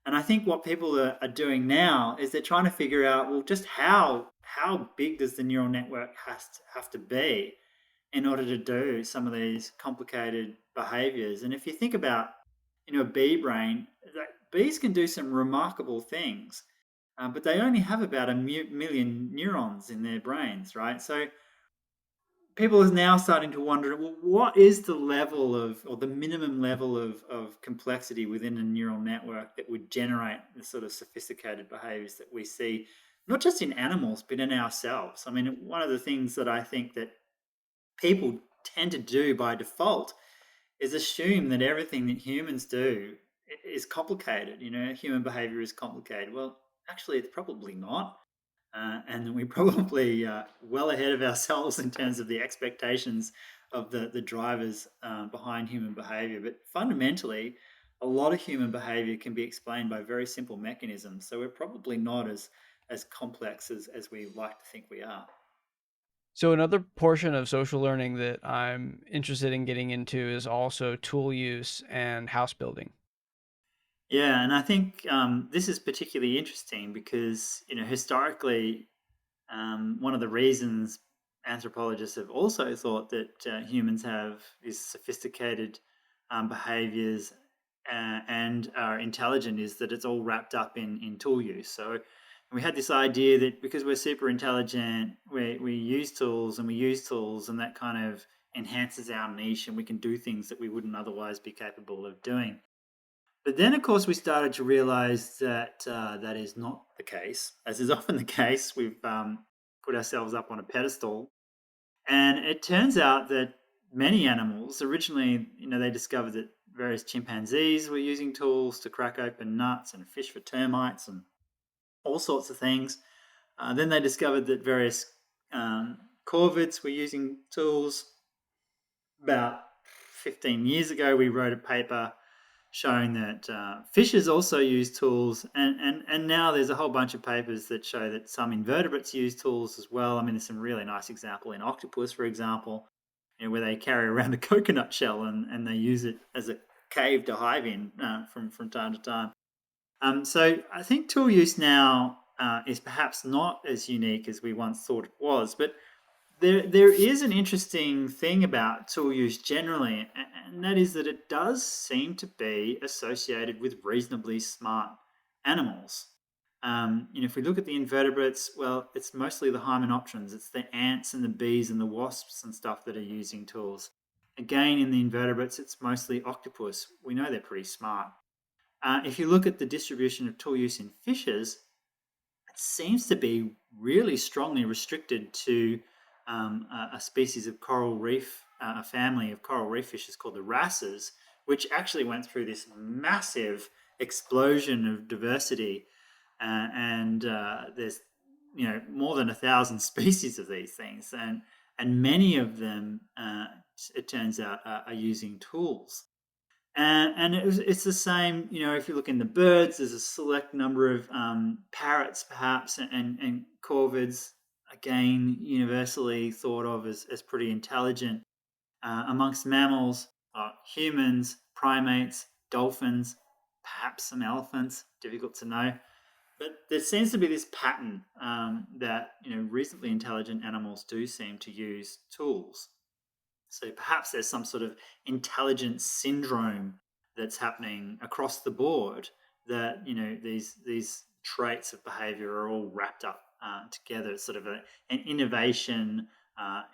And I think what people are doing now is they're trying to figure out, well, just how big does the neural network have to be in order to do some of these complicated behaviors. And if you think about a bee brain, like, bees can do some remarkable things, but they only have about a million neurons in their brains, right? So people are now starting to wonder, well, what is the level of, or the minimum level of complexity within a neural network that would generate the sort of sophisticated behaviors that we see, not just in animals, but in ourselves? I mean, one of the things that I think that people tend to do by default is assume that everything that humans do is complicated. Human behavior is complicated. Well, actually, it's probably not. And we're probably well ahead of ourselves in terms of the expectations of the drivers behind human behavior. But fundamentally, a lot of human behavior can be explained by very simple mechanisms. So we're probably not as complex as we like to think we are. So another portion of social learning that I'm interested in getting into is also tool use and house building. Yeah, and I think this is particularly interesting because historically, one of the reasons anthropologists have also thought that humans have these sophisticated behaviors and are intelligent is that it's all wrapped up in tool use. So we had this idea that because we're super intelligent, we use tools and we use tools, and that kind of enhances our niche and we can do things that we wouldn't otherwise be capable of doing. But then, of course, we started to realize that that is not the case. As is often the case, we've put ourselves up on a pedestal. And it turns out that many animals, originally, they discovered that various chimpanzees were using tools to crack open nuts and fish for termites and all sorts of things. Then they discovered that various corvids were using tools. About 15 years ago, we wrote a paper showing that fishes also use tools, and now there's a whole bunch of papers that show that some invertebrates use tools as well. I mean, there's some really nice example in octopus, for example, where they carry around a coconut shell and they use it as a cave to hive in from time to time. So I think tool use now is perhaps not as unique as we once thought it was, but there is an interesting thing about tool use generally, and that is that it does seem to be associated with reasonably smart animals. If we look at the invertebrates, well, it's mostly the hymenopterans. It's the ants and the bees and the wasps and stuff that are using tools. Again, in the invertebrates, it's mostly octopus. We know they're pretty smart. If you look at the distribution of tool use in fishes, it seems to be really strongly restricted to a species of coral reef, a family of coral reef fishes called the wrasses, which actually went through this massive explosion of diversity, and there's more than 1,000 species of these things, and many of them, it turns out, are using tools. And it's the same, if you look in the birds, there's a select number of parrots, perhaps, and corvids, again, universally thought of as pretty intelligent. Amongst mammals, humans, primates, dolphins, perhaps some elephants, difficult to know. But there seems to be this pattern that, reasonably intelligent animals do seem to use tools. So perhaps there's some sort of intelligence syndrome that's happening across the board, that these traits of behavior are all wrapped up together. It's sort of an innovation,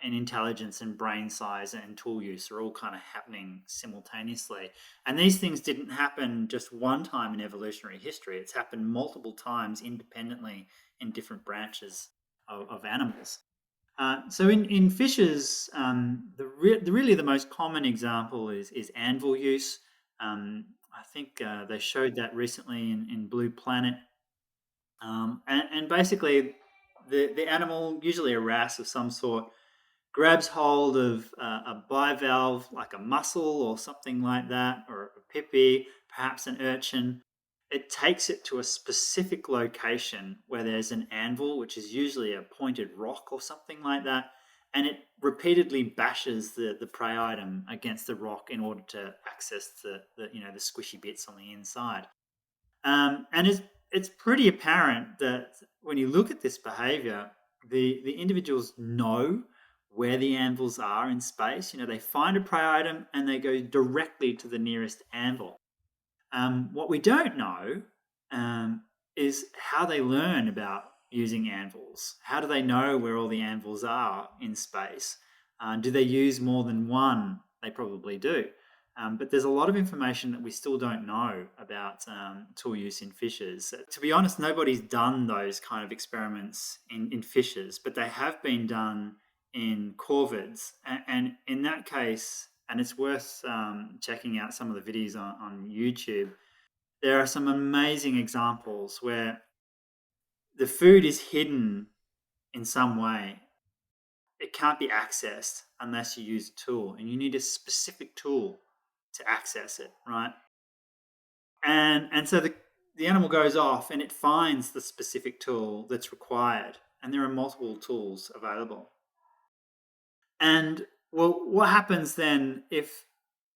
and intelligence and brain size and tool use are all kind of happening simultaneously. And these things didn't happen just one time in evolutionary history. It's happened multiple times independently in different branches of animals. So in fishes, really the most common example is anvil use. I think they showed that recently in Blue Planet. And basically, the animal, usually a wrasse of some sort, grabs hold of a bivalve like a mussel or something like that, or a pippy, perhaps an urchin. It takes it to a specific location where there's an anvil, which is usually a pointed rock or something like that, and it repeatedly bashes the prey item against the rock in order to access the squishy bits on the inside. And it's pretty apparent that when you look at this behavior, the individuals know where the anvils are in space. They find a prey item and they go directly to the nearest anvil. What we don't know is how they learn about using anvils. How do they know where all the anvils are in space? Do they use more than one? They probably do. But there's a lot of information that we still don't know about tool use in fishes. To be honest, nobody's done those kind of experiments in fishes, but they have been done in corvids. And in that case, and it's worth checking out some of the videos on YouTube, there are some amazing examples where the food is hidden in some way. It can't be accessed unless you use a tool, and you need a specific tool to access it, right? And so the animal goes off and it finds the specific tool that's required, and there are multiple tools available. And well, what happens then if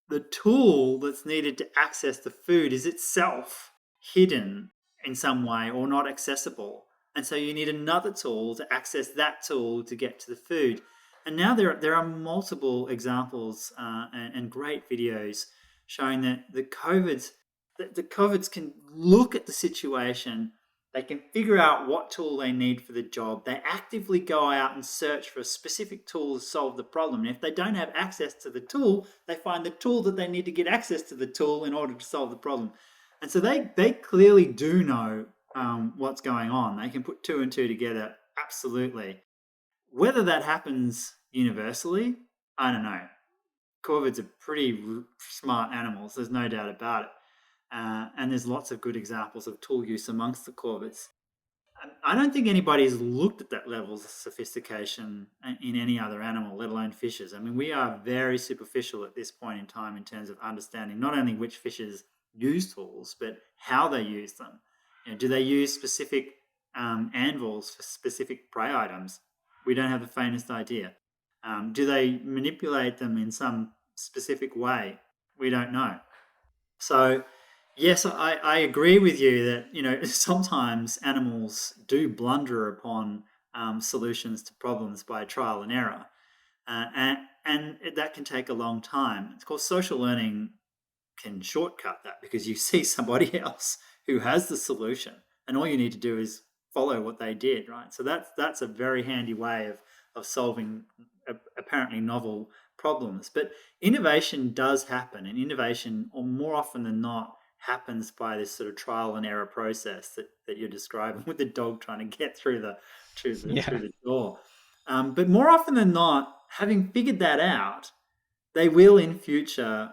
the tool that's needed to access the food is itself hidden in some way or not accessible? And so you need another tool to access that tool to get to the food. And now there are multiple examples and great videos showing that the COVIDs can look at the situation. They can figure out what tool they need for the job. They actively go out and search for a specific tool to solve the problem. And if they don't have access to the tool, they find the tool that they need to get access to the tool in order to solve the problem. And so they clearly do know what's going on. They can put two and two together, absolutely. Whether that happens universally, I don't know. Corvids are pretty smart animals, there's no doubt about it. And there's lots of good examples of tool use amongst the corvids. I don't think anybody's looked at that level of sophistication in any other animal, let alone fishes. I mean, we are very superficial at this point in time in terms of understanding not only which fishes use tools, but how they use them. Do they use specific anvils for specific prey items? We don't have the faintest idea. Do they manipulate them in some specific way? We don't know. So, yes, I agree with you that sometimes animals do blunder upon solutions to problems by trial and error, and that can take a long time. Of course, social learning can shortcut that because you see somebody else who has the solution, and all you need to do is follow what they did, right? So that's a very handy way of solving apparently novel problems. But innovation does happen, and innovation, or more often than not, happens by this sort of trial and error process that you're describing with the dog trying to get through the Yeah. through the door. But more often than not, having figured that out, they will in future,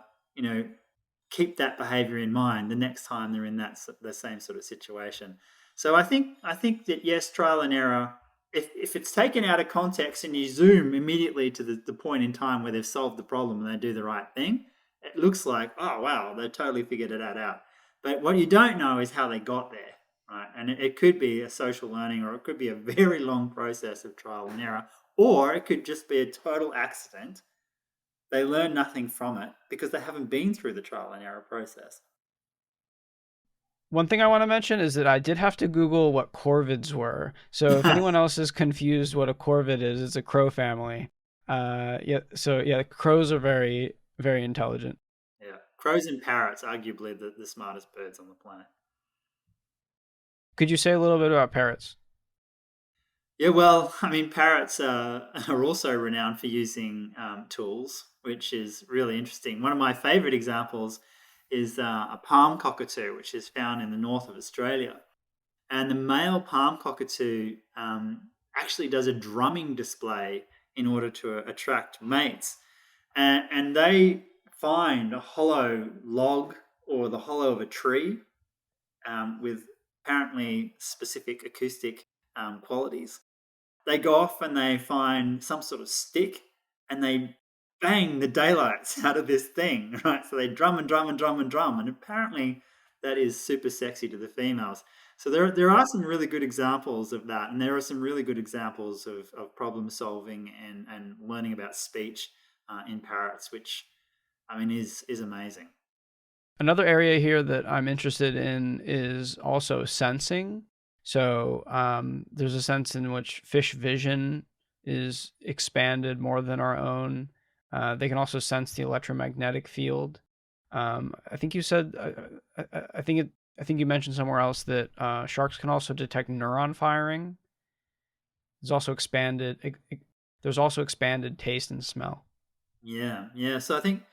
keep that behavior in mind the next time they're in the same sort of situation. So I think that yes, trial and error. If it's taken out of context and you zoom immediately to the point in time where they've solved the problem and they do the right thing, it looks like, oh wow, they totally figured that out. But what you don't know is how they got there, right? And it could be a social learning, or it could be a very long process of trial and error, or it could just be a total accident. They learn nothing from it because they haven't been through the trial and error process. One thing I want to mention is that I did have to Google what corvids were. So if anyone else is confused what a corvid is, it's a crow family. Yeah. So yeah, crows are very, very intelligent. Yeah, crows and parrots, arguably the smartest birds on the planet. Could you say a little bit about parrots? Yeah, well, I mean, parrots are also renowned for using tools, which is really interesting. One of my favourite examples is a palm cockatoo, which is found in the north of Australia. And the male palm cockatoo actually does a drumming display in order to attract mates. And they find a hollow log or the hollow of a tree with apparently specific acoustic qualities. They go off and they find some sort of stick and they bang the daylights out of this thing, right? So they drum and drum and drum and drum, and apparently that is super sexy to the females. So there are some really good examples of that, and there are some really good examples of problem solving and learning about speech in parrots, which I mean is amazing. Another area here that I'm interested in is also sensing. So there's a sense in which fish vision is expanded more than our own. They can also sense the electromagnetic field. I think you said, I think you mentioned somewhere else that sharks can also detect neuron firing. There's also expanded. There's also expanded taste and smell. Yeah, yeah. So I think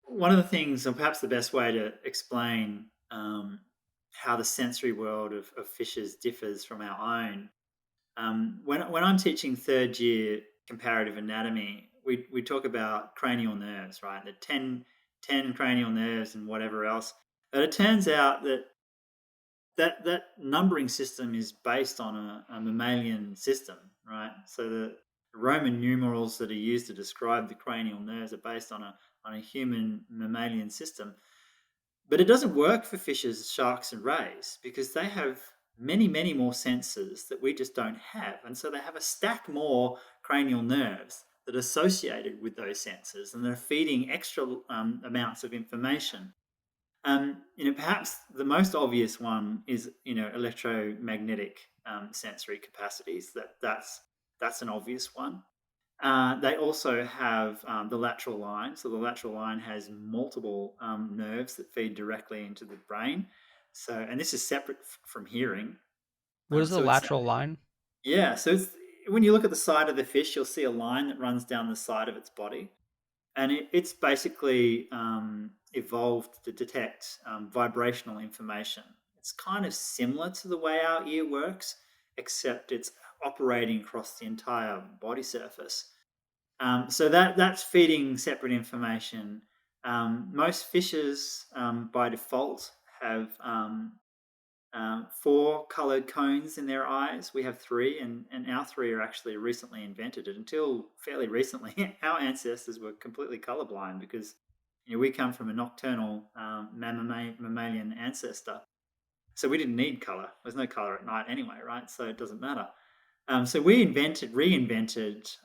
one of the things, or perhaps the best way to explain how the sensory world of fishes differs from our own, when I'm teaching third year comparative anatomy, we talk about cranial nerves, right? The 10 cranial nerves and whatever else. But it turns out that numbering system is based on a mammalian system, right? So the Roman numerals that are used to describe the cranial nerves are based on a human mammalian system. But it doesn't work for fishes, sharks, and rays because they have many, many more senses that we just don't have. And so they have a stack more cranial nerves that are associated with those senses and they're feeding extra amounts of information. Perhaps the most obvious one is, electromagnetic sensory capacities. That's an obvious one. They also have the lateral line. So the lateral line has multiple nerves that feed directly into the brain. So, and this is separate from hearing. What is the So it's lateral line? yeah. So it's when you look at the side of the fish, you'll see a line that runs down the side of its body, and it's basically evolved to detect vibrational information. It's kind of similar to the way our ear works, except it's operating across the entire body surface. So that's feeding separate information. Most fishes, by default, have four colored cones in their eyes. We have three, and our three are actually recently invented. Until fairly recently, our ancestors were completely colorblind because we come from a nocturnal mammalian ancestor. So we didn't need color. There's no color at night anyway, right? So it doesn't matter. So we reinvented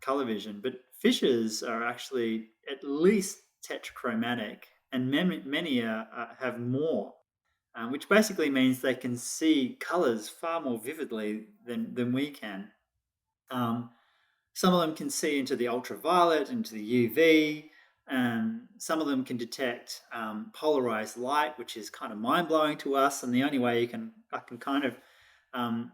color vision, but fishes are actually at least tetrachromatic, and many have more, which basically means they can see colors far more vividly than we can. Um, some of them can see into the ultraviolet, into the UV. Some of them can detect polarized light, which is kind of mind blowing to us. And the only way I can kind of um,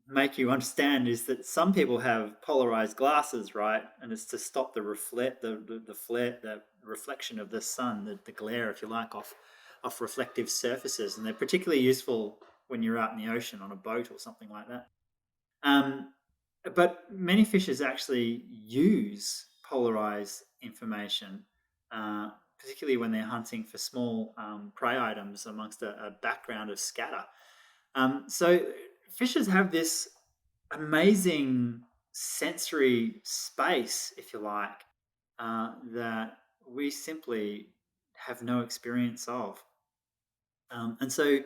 make you understand is that some people have polarized glasses, right? And it's to stop the flare, the reflection of the sun, the glare, if you like, off reflective surfaces, and they're particularly useful when you're out in the ocean on a boat or something like that. Um, but many fishes actually use polarized information, particularly when they're hunting for small prey items amongst a background of scatter. So fishes have this amazing sensory space, if you like, that we simply have no experience of. And so,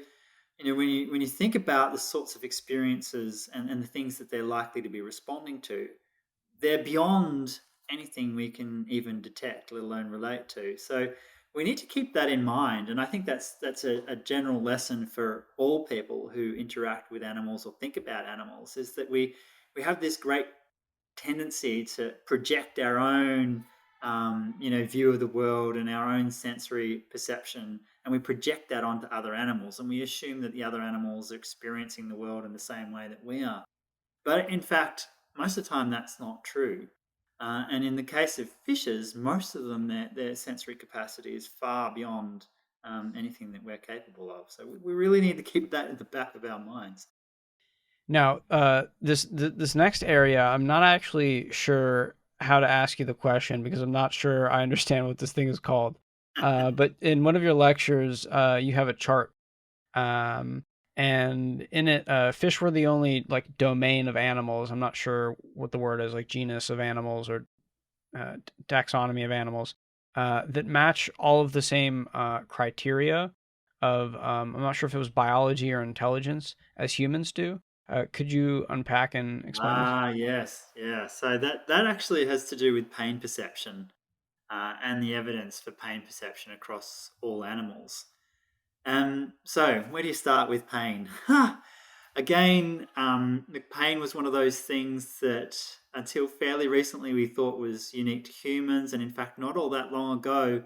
when you think about the sorts of experiences and the things that they're likely to be responding to, they're beyond anything we can even detect, let alone relate to. So we need to keep that in mind, and I think that's a general lesson for all people who interact with animals or think about animals, is that we have this great tendency to project our own view of the world and our own sensory perception, and we project that onto other animals, and we assume that the other animals are experiencing the world in the same way that we are. But in fact, most of the time that's not true. And in the case of fishes, most of them, their sensory capacity is far beyond anything that we're capable of. So we really need to keep that in the back of our minds. Now, this next area, I'm not actually sure how to ask you the question because I'm not sure I understand what this thing is called. But in one of your lectures, you have a chart, um, and in it, fish were the only like domain of animals. I'm not sure what the word is, like genus of animals or taxonomy of animals, that match all of the same criteria of I'm not sure if it was biology or intelligence as humans do. Could you unpack and explain this? Yes, yeah. So that actually has to do with pain perception and the evidence for pain perception across all animals. So where do you start with pain? Again, pain was one of those things that until fairly recently we thought was unique to humans, and in fact, not all that long ago,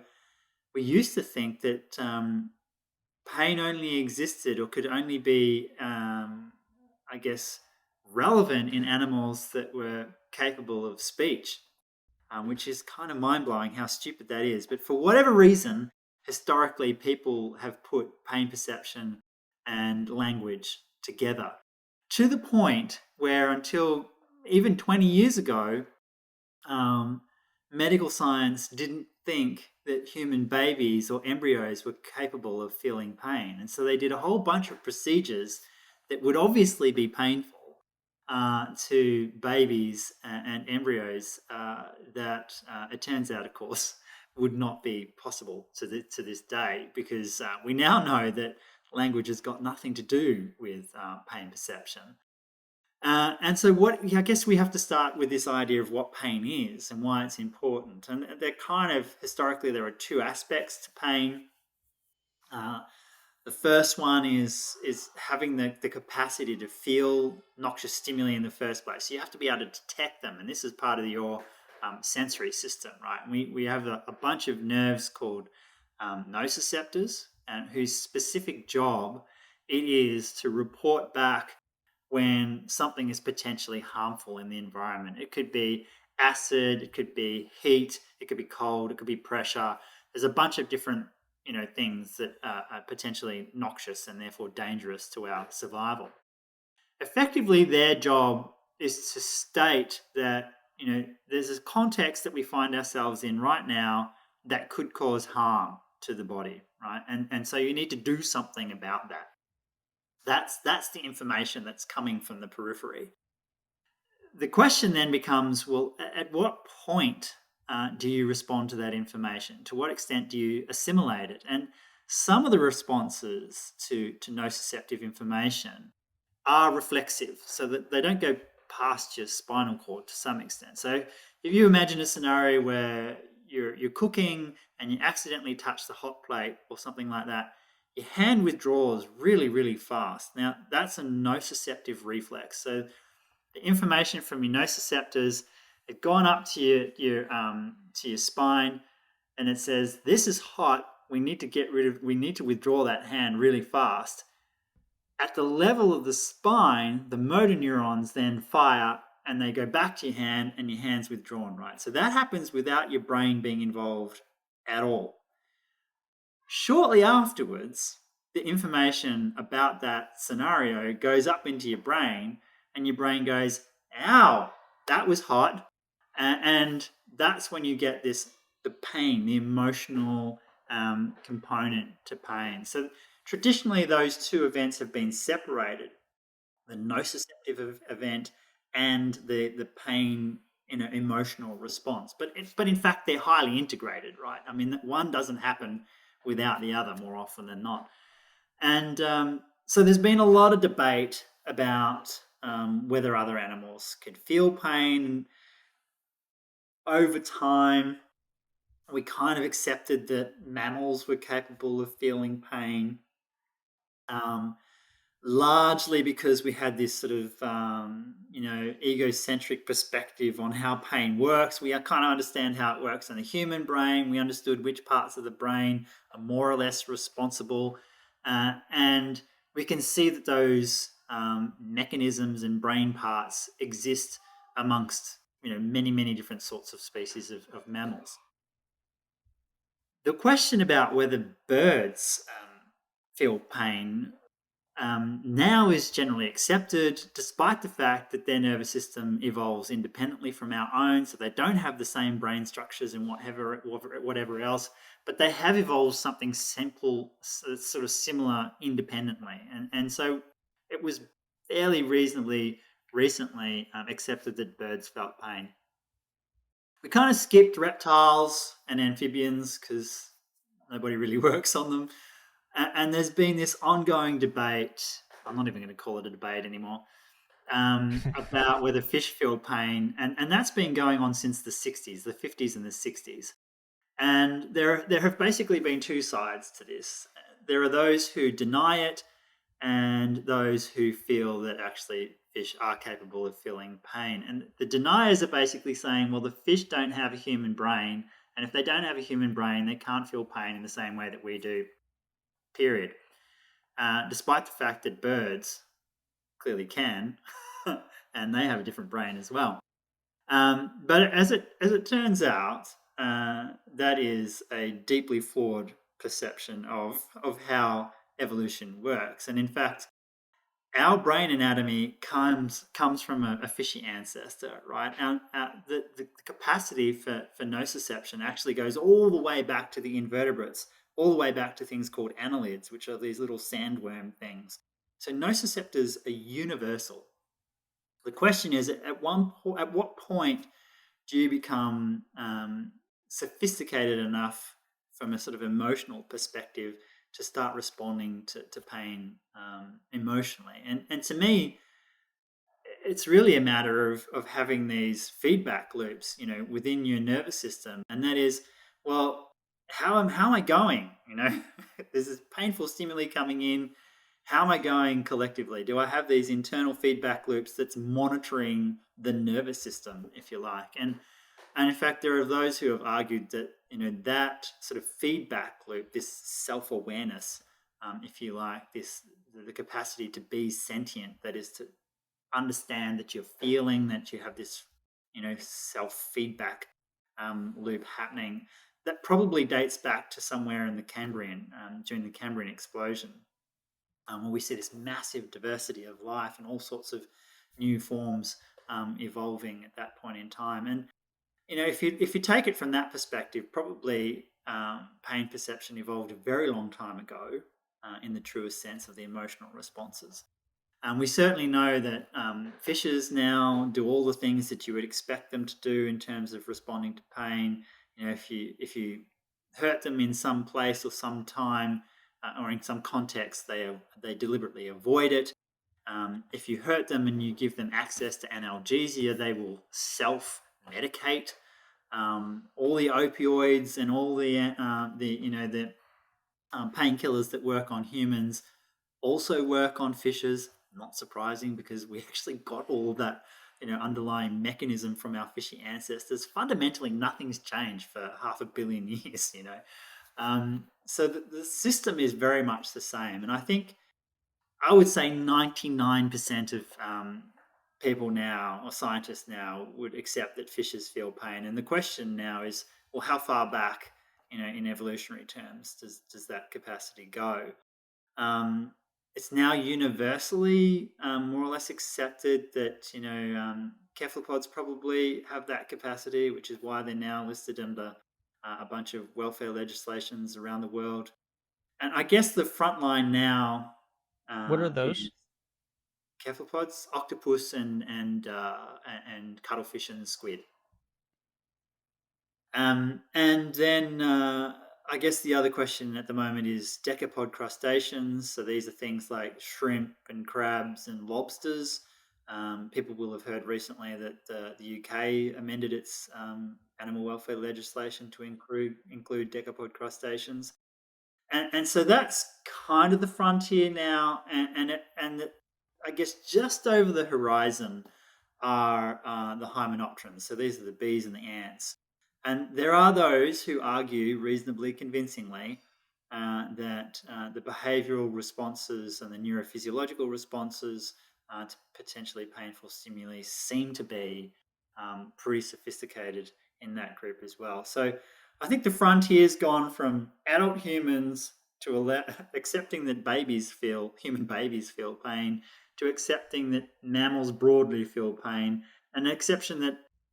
we used to think that pain only existed or could only be, I guess, relevant in animals that were capable of speech, which is kind of mind blowing how stupid that is. But for whatever reason, historically, people have put pain perception and language together to the point where until even 20 years ago, um, medical science didn't think that human babies or embryos were capable of feeling pain. And so they did a whole bunch of procedures that would obviously be painful to babies and embryos that it turns out, of course, would not be possible to this day, because we now know that language has got nothing to do with pain perception. And so, I guess we have to start with this idea of what pain is and why it's important. And they're kind of historically there are two aspects to pain. Uh, The first one is having the capacity to feel noxious stimuli in the first place. So you have to be able to detect them, and this is part of your sensory system, right? And we have a bunch of nerves called nociceptors, and whose specific job it is to report back when something is potentially harmful in the environment. It could be acid, it could be heat, it could be cold, it could be pressure. There's a bunch of different things that are potentially noxious and therefore dangerous to our survival. Effectively, their job is to state that there's a context that we find ourselves in right now that could cause harm to the body, right? And so you need to do something about that. That's the information that's coming from the periphery. The question then becomes, well, at what point do you respond to that information? To what extent do you assimilate it? And some of the responses to nociceptive information are reflexive, so that they don't go past your spinal cord to some extent. So if you imagine a scenario where you're cooking and you accidentally touch the hot plate or something like that, your hand withdraws really, really fast. Now, that's a nociceptive reflex. So the information from your nociceptors had gone up to your spine, and it says, "This is hot. We need to withdraw that hand really fast." At the level of the spine, the motor neurons then fire and they go back to your hand, and your hand's withdrawn, right? So that happens without your brain being involved at all. Shortly afterwards, the information about that scenario goes up into your brain, and your brain goes, "Ow, that was hot." And that's when you get the pain, the emotional component to pain. So traditionally, those two events have been separated: the nociceptive event and the pain emotional response. But in fact, they're highly integrated, right? I mean, one doesn't happen without the other more often than not. And so there's been a lot of debate about whether other animals could feel pain. Over time, we kind of accepted that mammals were capable of feeling pain, largely because we had this sort of, egocentric perspective on how pain works. We kind of understand how it works in the human brain. We understood which parts of the brain are more or less responsible. And we can see that those mechanisms and brain parts exist amongst many, many different sorts of species of mammals. The question about whether birds feel pain now is generally accepted, despite the fact that their nervous system evolves independently from our own, so they don't have the same brain structures and whatever else, but they have evolved something simple, sort of similar independently. And so it was fairly reasonably recently accepted that birds felt pain. We kind of skipped reptiles and amphibians because nobody really works on them. And there's been this ongoing debate. I'm not even going to call it a debate anymore. About whether fish feel pain, and that's been going on since the 60s, the 50s and the 60s. And there have basically been two sides to this. There are those who deny it, and those who feel that actually fish are capable of feeling pain. And the deniers are basically saying, well, the fish don't have a human brain, and if they don't have a human brain, they can't feel pain in the same way that we do, period. Despite the fact that birds clearly can, and they have a different brain as well. But as it turns out, that is a deeply flawed perception of how evolution works. And in fact, our brain anatomy comes from a fishy ancestor, right? The capacity for nociception actually goes all the way back to the invertebrates, all the way back to things called annelids, which are these little sandworm things. So nociceptors are universal. The question is, at what point do you become sophisticated enough from a sort of emotional perspective to start responding to pain emotionally? And to me, it's really a matter of having these feedback loops, within your nervous system. And that is, well, how am I going? There's this painful stimuli coming in. How am I going collectively? Do I have these internal feedback loops that's monitoring the nervous system, if you like? And in fact, there are those who have argued that that sort of feedback loop, this self-awareness, if you like, this the capacity to be sentient, that is to understand that you're feeling, that you have this self-feedback loop happening, that probably dates back to somewhere in the Cambrian, during the Cambrian explosion, where we see this massive diversity of life and all sorts of new forms evolving at that point in time. And if you take it from that perspective, probably pain perception evolved a very long time ago, in the truest sense of the emotional responses. We certainly know that fishes now do all the things that you would expect them to do in terms of responding to pain. If you hurt them in some place or some time, or in some context, they deliberately avoid it. If you hurt them and you give them access to analgesia, they will self-medicate. All the opioids and all the painkillers that work on humans also work on fishes. Not surprising, because we actually got all of that underlying mechanism from our fishy ancestors. Fundamentally, nothing's changed for 500 million years. So the system is very much the same, and I think I would say 99% of people now, or scientists now, would accept that fishes feel pain. And the question now is, well, how far back, in evolutionary terms, does that capacity go? Um, it's now universally more or less accepted that cephalopods probably have that capacity, which is why they're now listed under a bunch of welfare legislations around the world. And I guess the front line now What are is those? cephalopods, octopus, and cuttlefish and squid. And then I guess the other question at the moment is decapod crustaceans. So these are things like shrimp and crabs and lobsters. People will have heard recently that the UK amended its animal welfare legislation to include decapod crustaceans. And so that's kind of the frontier now, I guess just over the horizon are the hymenopterans. So these are the bees and the ants. And there are those who argue reasonably convincingly that the behavioral responses and the neurophysiological responses to potentially painful stimuli seem to be pretty sophisticated in that group as well. So I think the frontier's gone from adult humans to accepting that human babies feel pain, to accepting that mammals broadly feel pain, an exception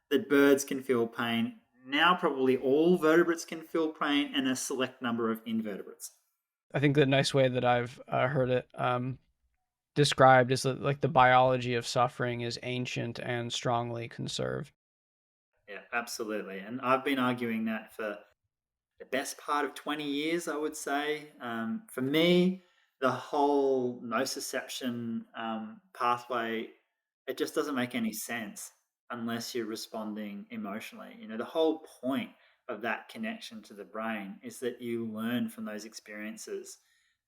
that birds can feel pain. Now probably all vertebrates can feel pain, and a select number of invertebrates. I think the nice way that I've heard it described is that like the biology of suffering is ancient and strongly conserved. Yeah, absolutely. And I've been arguing that for the best part of 20 years, I would say. For me, the whole nociception pathway, it just doesn't make any sense unless you're responding emotionally. The whole point of that connection to the brain is that you learn from those experiences,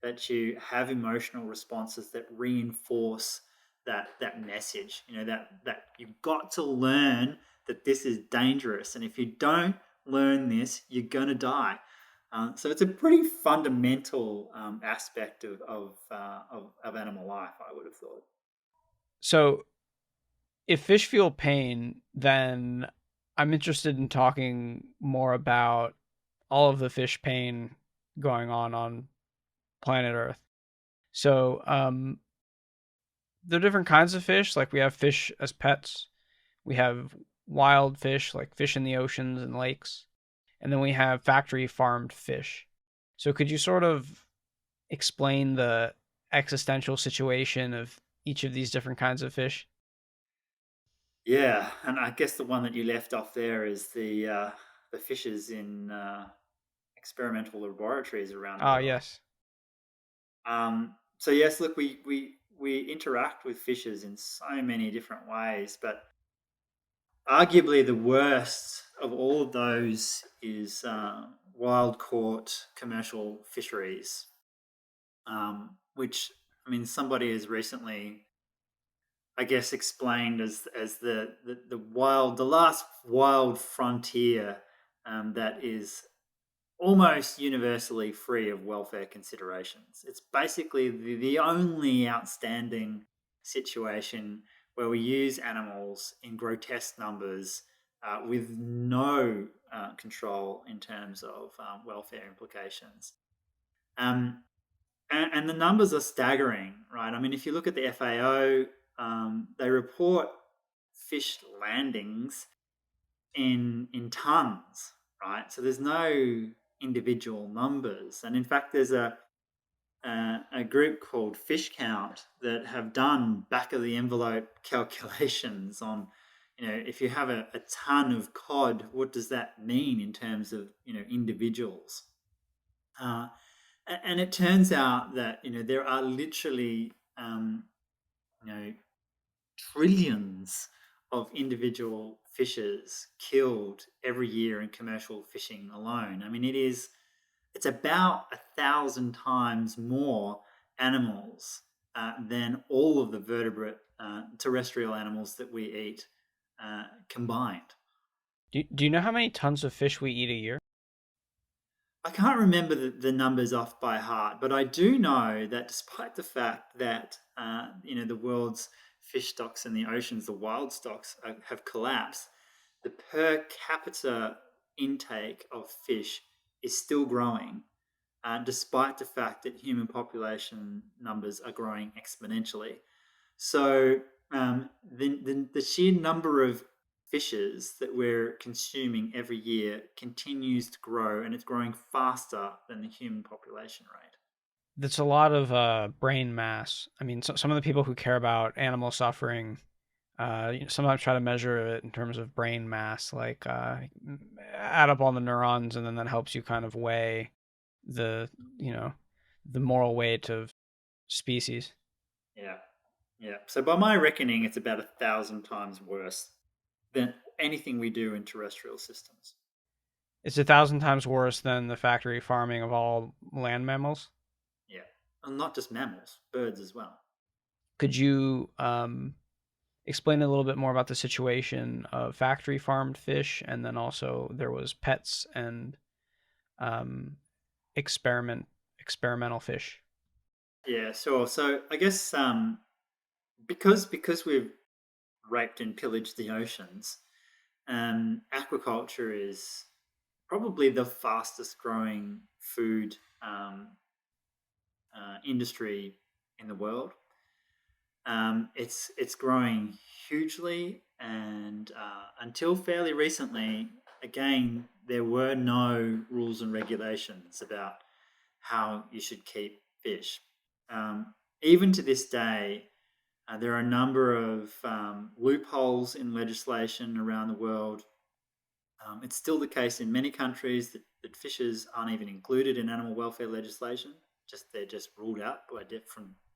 that you have emotional responses that reinforce that message. That you've got to learn that this is dangerous, and if you don't learn this, you're gonna die. So it's a pretty fundamental aspect of animal life, I would have thought. So if fish feel pain, then I'm interested in talking more about all of the fish pain going on planet Earth. So there are different kinds of fish. Like we have fish as pets. We have wild fish, like fish in the oceans and lakes. And then we have factory farmed fish. So could you sort of explain the existential situation of each of these different kinds of fish? Yeah, and I guess the one that you left off there is the fishes in experimental laboratories around the Ah, world. yes. So yes, look, we interact with fishes in so many different ways, but arguably the worst of all of those is wild caught commercial fisheries, which, I mean, somebody has recently, I guess, explained as the last wild frontier that is almost universally free of welfare considerations. It's basically the only outstanding situation where we use animals in grotesque numbers with no control in terms of welfare implications. Um, and the numbers are staggering, right? I mean, if you look at the FAO, they report fish landings in tons, right? So there's no individual numbers, and in fact, there's a group called Fish Count that have done back of the envelope calculations on, if you have a ton of cod, what does that mean in terms of individuals? Uh, and it turns out that there are literally you know trillions of individual fishes killed every year in commercial fishing alone. I mean, it's about 1,000 times more animals than all of the vertebrate terrestrial animals that we eat combined. Do you know how many tons of fish we eat a year? I can't remember the numbers off by heart, but I do know that despite the fact that the world's fish stocks in the oceans, the wild stocks have collapsed, the per capita intake of fish is still growing, despite the fact that human population numbers are growing exponentially. So the sheer number of fishes that we're consuming every year continues to grow, and it's growing faster than the human population rate. That's a lot of brain mass. I mean, some of the people who care about animal suffering sometimes try to measure it in terms of brain mass, like add up all the neurons, and then that helps you kind of weigh the you know the moral weight of species. Yeah, yeah. So by my reckoning, it's about 1,000 times worse than anything we do in terrestrial systems. It's 1,000 times worse than the factory farming of all land mammals. Yeah, and not just mammals, birds as well. Could you explain a little bit more about the situation of factory farmed fish, and then also there was pets and um, experimental fish? Yeah, sure. So I guess because we've raped and pillaged the oceans, aquaculture is probably the fastest growing food industry in the world. It's growing hugely, and until fairly recently, again, there were no rules and regulations about how you should keep fish. Even to this day, there are a number of loopholes in legislation around the world. It's still the case in many countries that fishes aren't even included in animal welfare legislation. They're just ruled out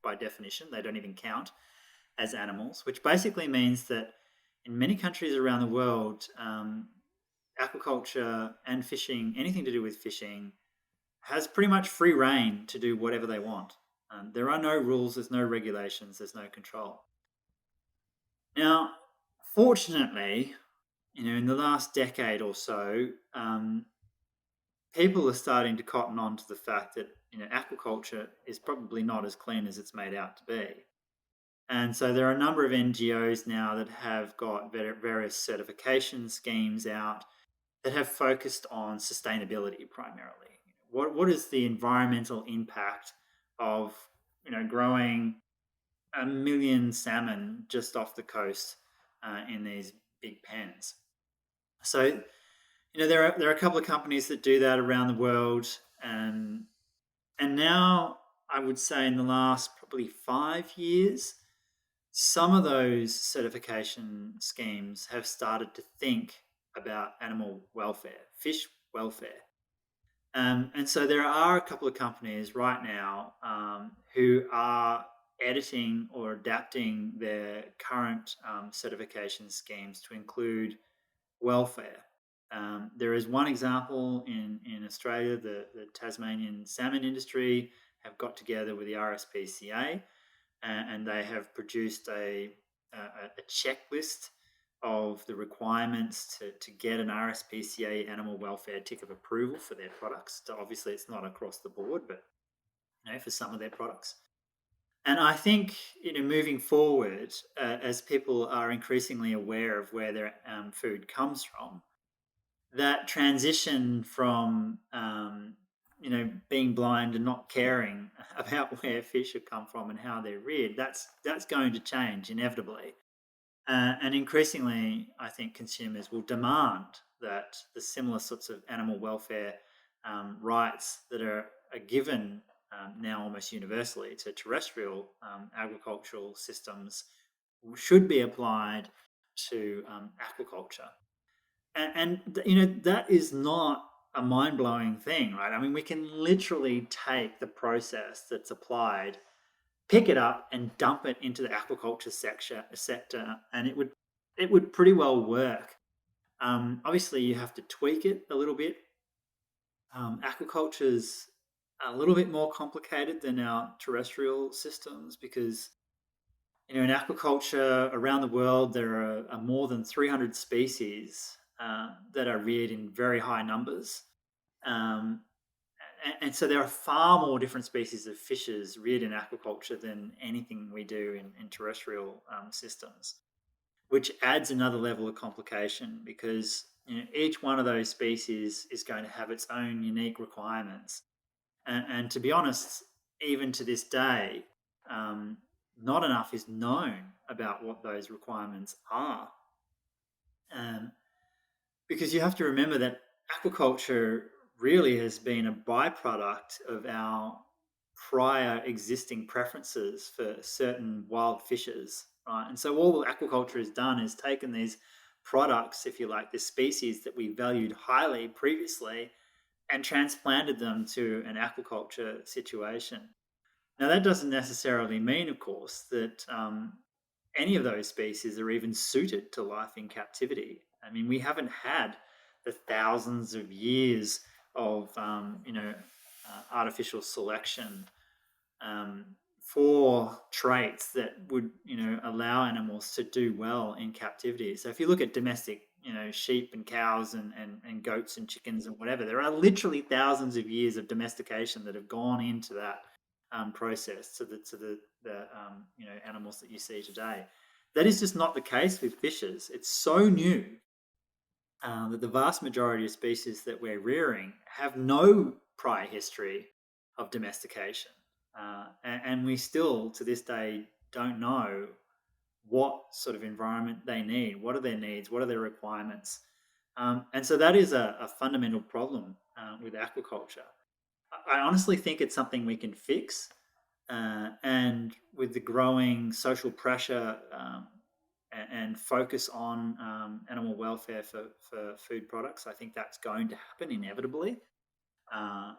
by definition. They don't even count as animals, which basically means that in many countries around the world, aquaculture and fishing, anything to do with fishing, has pretty much free reign to do whatever they want. There are no rules, there's no regulations, there's no control. Now, fortunately, in the last decade or so, people are starting to cotton on to the fact that aquaculture is probably not as clean as it's made out to be. And so there are a number of NGOs now that have got various certification schemes out that have focused on sustainability primarily. What is the environmental impact of growing 1 million salmon just off the coast in these big pens? So there are a couple of companies that do that around the world, and now I would say in the last probably 5 years, some of those certification schemes have started to think about animal welfare, fish welfare. And so there are a couple of companies right now who are editing or adapting their current certification schemes to include welfare. There is one example in Australia, the Tasmanian salmon industry have got together with the RSPCA, and they have produced a checklist of the requirements to get an RSPCA animal welfare tick of approval for their products. So obviously, it's not across the board, but for some of their products. And I think moving forward, as people are increasingly aware of where their food comes from, that transition from being blind and not caring about where fish have come from and how they're reared, that's going to change inevitably. And increasingly, I think consumers will demand that the similar sorts of animal welfare rights that are given now almost universally to terrestrial agricultural systems should be applied to aquaculture. And that is not a mind-blowing thing, right? I mean, we can literally take the process that's applied, pick it up and dump it into the aquaculture sector, and it would pretty well work. Obviously, you have to tweak it a little bit. Aquaculture's a little bit more complicated than our terrestrial systems because in aquaculture around the world there are more than 300 species that are reared in very high numbers. Um, and so there are far more different species of fishes reared in aquaculture than anything we do in terrestrial systems, which adds another level of complication because each one of those species is going to have its own unique requirements. And to be honest, even to this day, um, not enough is known about what those requirements are. Um, because you have to remember that aquaculture really has been a byproduct of our prior existing preferences for certain wild fishes, right? And so all aquaculture has done is taken these products, if you like, the species that we valued highly previously, and transplanted them to an aquaculture situation. Now, that doesn't necessarily mean, of course, that any of those species are even suited to life in captivity. I mean, we haven't had the thousands of years of artificial selection um, for traits that would allow animals to do well in captivity. So if you look at domestic sheep and cows and goats and chickens and whatever, there are literally thousands of years of domestication that have gone into that process to the animals that you see today. That is just not the case with fishes. It's so new that the vast majority of species that we're rearing have no prior history of domestication. And we still, to this day, don't know what sort of environment they need, what are their needs, what are their requirements. And so that is a fundamental problem with aquaculture. I honestly think it's something we can fix. And with the growing social pressure and focus on animal welfare for food products, I think that's going to happen inevitably. Uh,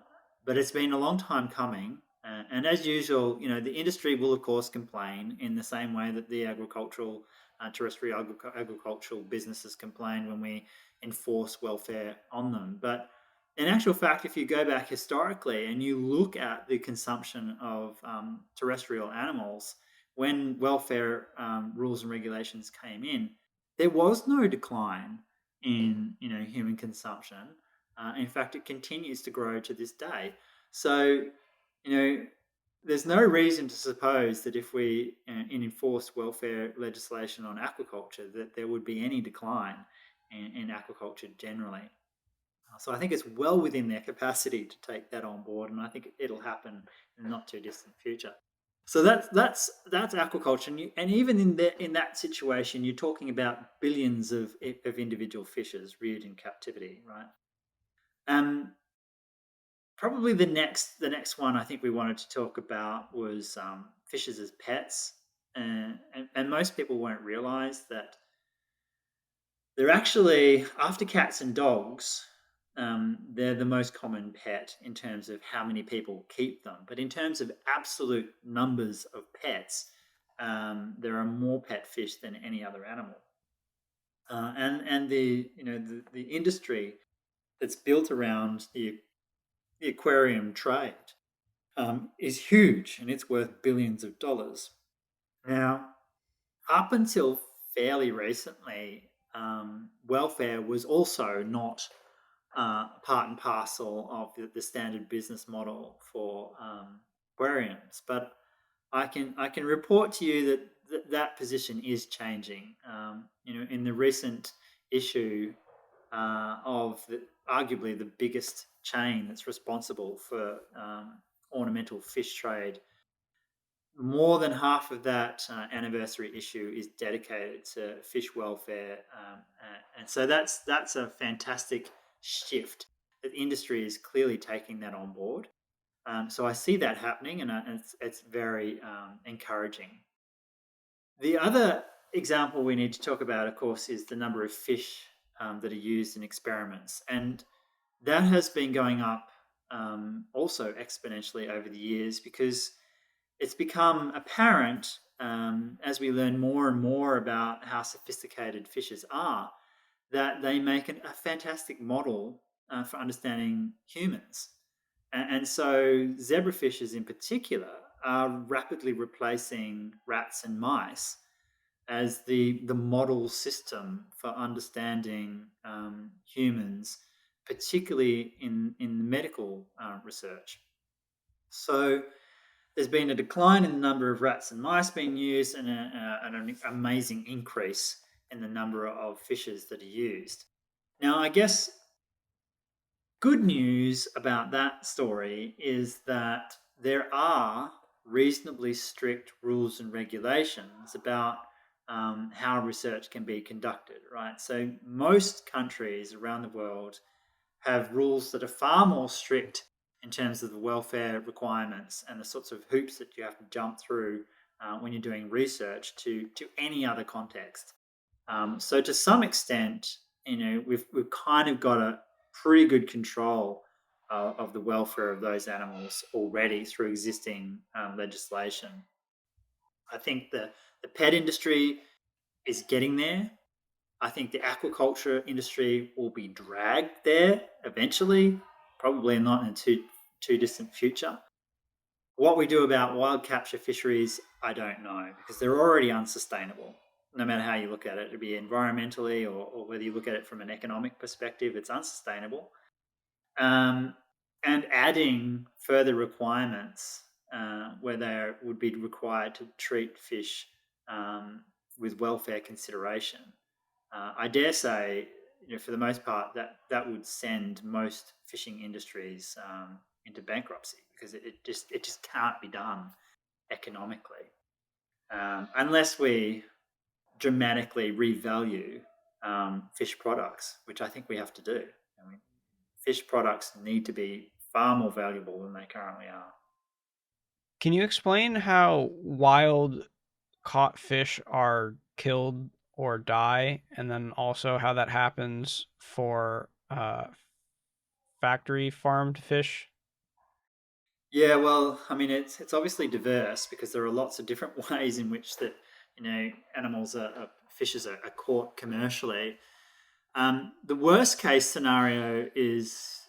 but it's been a long time coming. And as usual, the industry will, of course, complain in the same way that the terrestrial agricultural businesses complain when we enforce welfare on them. But in actual fact, if you go back historically and you look at the consumption of terrestrial animals, when welfare rules and regulations came in, there was no decline in human consumption. In fact, it continues to grow to this day. So, there's no reason to suppose that if we enforce welfare legislation on aquaculture, that there would be any decline in aquaculture generally. So I think it's well within their capacity to take that on board, and I think it'll happen in the not too distant future. So that's aquaculture, and even in that situation, you're talking about billions of individual fishes reared in captivity, right? Um, Probably the next one I think we wanted to talk about was fishes as pets, and most people won't realise that they're actually, after cats and dogs, they're the most common pet in terms of how many people keep them. But in terms of absolute numbers of pets, there are more pet fish than any other animal. and the industry that's built around the aquarium trade is huge, and it's worth billions of dollars. Now, up until fairly recently, welfare was also not part and parcel of the standard business model for aquariums. But I can report to you that that position is changing. In the recent issue of arguably the biggest chain that's responsible for ornamental fish trade, more than half of that anniversary issue is dedicated to fish welfare, and so that's a fantastic shift. The industry is clearly taking that on board. So I see that happening, and it's very encouraging. The other example we need to talk about, of course, is the number of fish that are used in experiments, and that has been going up also exponentially over the years because it's become apparent as we learn more and more about how sophisticated fishes are that they make a fantastic model for understanding humans. And so zebrafishes in particular are rapidly replacing rats and mice as the model system for understanding humans, particularly in medical research. So there's been a decline in the number of rats and mice being used, and an amazing increase in the number of fishes that are used. Now, I guess good news about that story is that there are reasonably strict rules and regulations about how research can be conducted, right? So most countries around the world have rules that are far more strict in terms of the welfare requirements and the sorts of hoops that you have to jump through when you're doing research to any other context. So to some extent, we've kind of got a pretty good control of the welfare of those animals already through existing legislation. I think the pet industry is getting there. I think the aquaculture industry will be dragged there eventually, probably not in a too distant future. What we do about wild capture fisheries, I don't know, because they're already unsustainable. No matter how you look at it, it'd be environmentally or whether you look at it from an economic perspective, it's unsustainable. Um, and adding further requirements where they would be required to treat fish with welfare consideration. I dare say, for the most part, that would send most fishing industries into bankruptcy because it just can't be done economically unless we dramatically revalue fish products, which I think we have to do. I mean, fish products need to be far more valuable than they currently are. Can you explain how wild caught fish are killed or die, and then also how that happens for factory farmed fish? Yeah, well, I mean, it's obviously diverse because there are lots of different ways in which that animals fishes are caught commercially. The worst case scenario is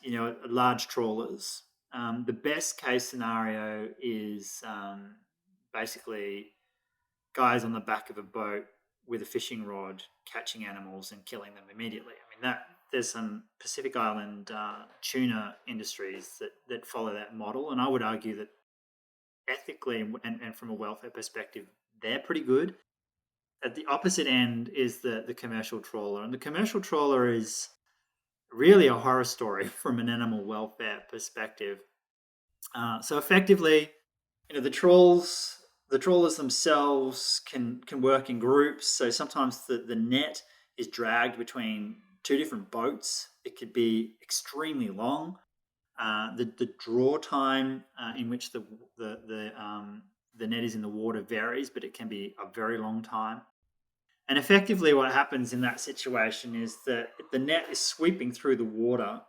large trawlers. The best case scenario is basically guys on the back of a boat with a fishing rod catching animals and killing them immediately. I mean that there's some Pacific Island tuna industries that follow that model, and I would argue that ethically and from a welfare perspective, they're pretty good. At the opposite end is the commercial trawler, and the commercial trawler is really a horror story from an animal welfare perspective. So effectively, the trawlers themselves can work in groups. So sometimes the net is dragged between two different boats. It could be extremely long. The draw time in which the net is in the water varies, but it can be a very long time. And effectively, what happens in that situation is that the net is sweeping through the water.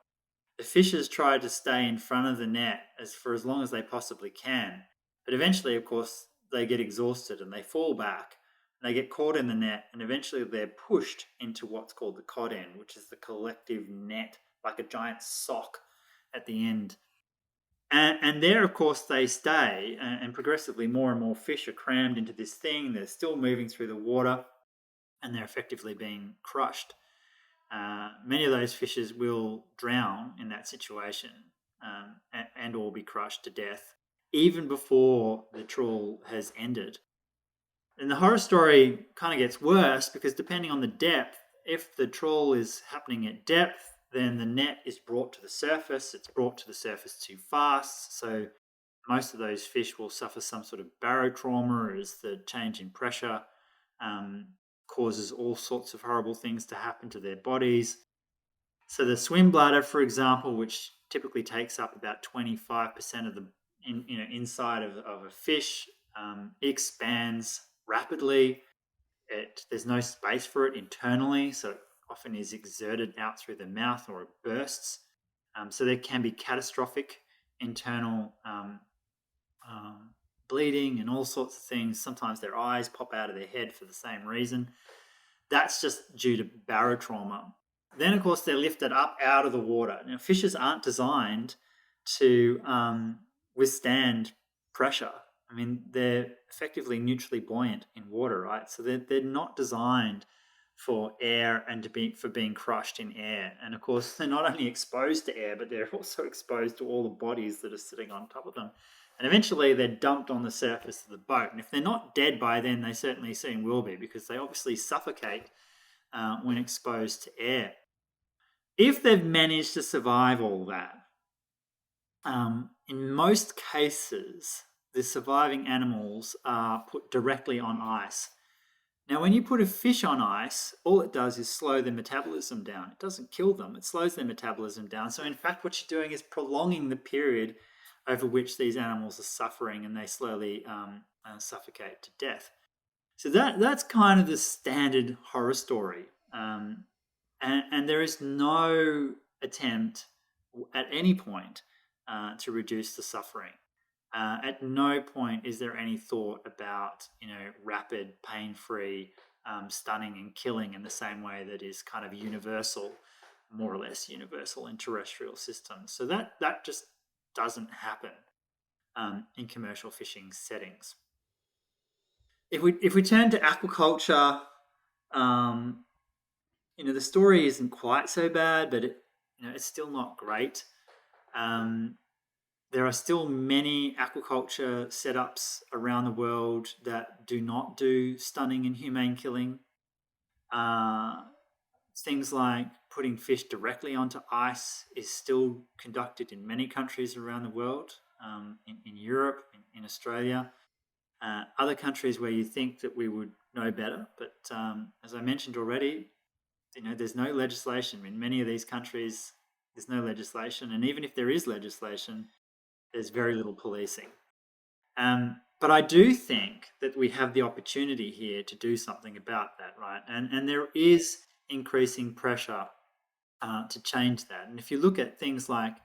The fishers try to stay in front of the net for as long as they possibly can. But eventually, of course, they get exhausted and they fall back. They get caught in the net, and eventually they're pushed into what's called the cod end, which is the collective net, like a giant sock at the end. And there, of course, they stay, and progressively more and more fish are crammed into this thing. They're still moving through the water, and they're effectively being crushed. Many of those fishes will drown in that situation, and or be crushed to death even before the trawl has ended. And the horror story kind of gets worse because depending on the depth, if the trawl is happening at depth, then the net is brought to the surface. It's brought to the surface too fast. So most of those fish will suffer some sort of barotrauma as the change in pressure um, causes all sorts of horrible things to happen to their bodies. So the swim bladder, for example, which typically takes up about 25% of the inside of a fish, expands rapidly. There's no space for it internally, so it often is exerted out through the mouth or it bursts. So there can be catastrophic internal bleeding and all sorts of things. Sometimes their eyes pop out of their head for the same reason. That's just due to barotrauma. Then, of course, they're lifted up out of the water. Now, fishes aren't designed to withstand pressure. I mean, they're effectively neutrally buoyant in water, right? So they're not designed for air and for being crushed in air. And of course, they're not only exposed to air, but they're also exposed to all the bodies that are sitting on top of them. And eventually they're dumped on the surface of the boat. And if they're not dead by then, they certainly soon will be, because they obviously suffocate when exposed to air. If they've managed to survive all that, in most cases, the surviving animals are put directly on ice. Now, when you put a fish on ice, all it does is slow their metabolism down. It doesn't kill them, it slows their metabolism down. So in fact, what you're doing is prolonging the period over which these animals are suffering, and they slowly suffocate to death. So that's kind of the standard horror story. And there is no attempt at any point to reduce the suffering. At no point is there any thought about rapid, pain-free stunning and killing in the same way that is kind of universal, more or less universal in terrestrial systems. So that just doesn't happen in commercial fishing settings. If we turn to aquaculture, the story isn't quite so bad, but it's still not great. There are still many aquaculture setups around the world that do not do stunning and humane killing. Things like putting fish directly onto ice is still conducted in many countries around the world, in Europe, in Australia. Other countries where you think that we would know better, but as I mentioned already, there's no legislation. In many of these countries, there's no legislation, and even if there is legislation, there's very little policing. But I do think that we have the opportunity here to do something about that, right? And there is increasing pressure to change that. And if you look at things like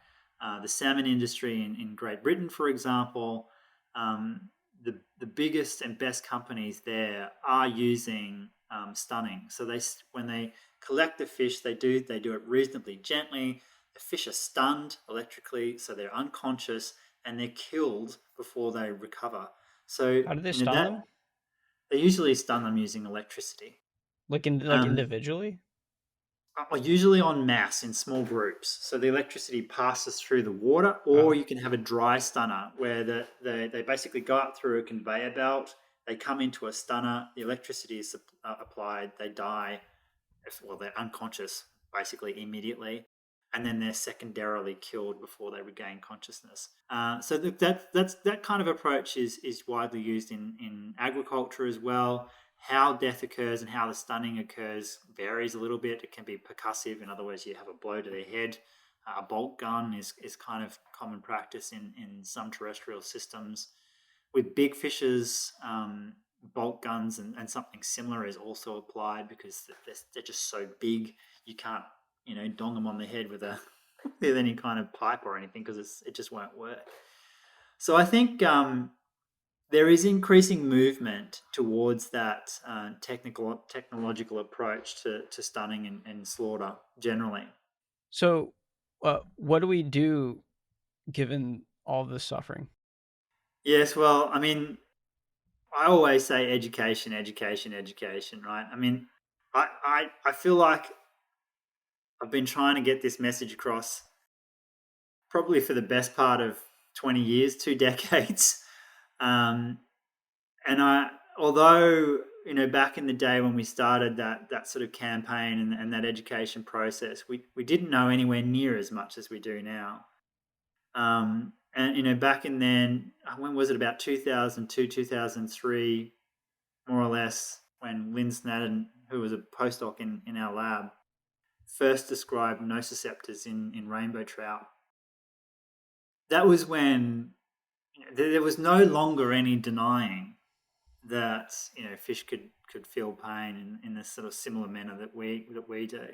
the salmon industry in Great Britain, for example, the biggest and best companies there are using stunning. So when they collect the fish, they do it reasonably gently. The fish are stunned electrically, so they're unconscious, and they're killed before they recover. So How do they stun them? they usually stun them using electricity. Like Um, individually? Usually en masse in small groups. So the electricity passes through the water, or Oh. you can have a dry stunner where they basically go up through a conveyor belt. They come into a stunner. The electricity is applied. They die. They're unconscious basically immediately, and then they're secondarily killed before they regain consciousness. So that kind of approach is widely used in agriculture as well. How death occurs and how the stunning occurs varies a little bit. It can be percussive. In other words, you have a blow to their head. A bolt gun is kind of common practice in some terrestrial systems. With big fishes, bolt guns and something similar is also applied because they're just so big. You can't, dong them on the head with with any kind of pipe or anything because it just won't work. So I think there is increasing movement towards that technological approach to stunning and slaughter generally. So, what do we do given all this suffering? Yes, well, I mean, I always say education, education, education, right? I mean, I feel like I've been trying to get this message across probably for the best part of 20 years, 2 decades. Um, and although, back in the day when we started that sort of campaign and that education process, we didn't know anywhere near as much as we do now. And, back in then, when was it, about 2002, 2003, more or less, when Lynn Snadden, who was a postdoc in our lab, first described nociceptors in rainbow trout. That was when there was no longer any denying that fish could feel pain in this sort of similar manner that we do.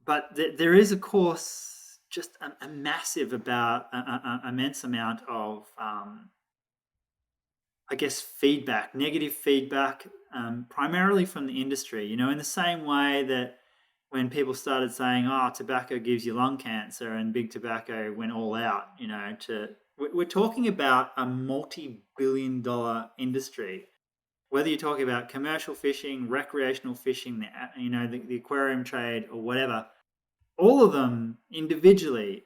But there is, of course, just a massive immense amount of I guess feedback, negative feedback, primarily from the industry. In the same way that when people started saying, "Oh, tobacco gives you lung cancer," and big tobacco went all out, we're talking about a multi-billion-dollar industry. Whether you're talking about commercial fishing, recreational fishing, the aquarium trade, or whatever, all of them individually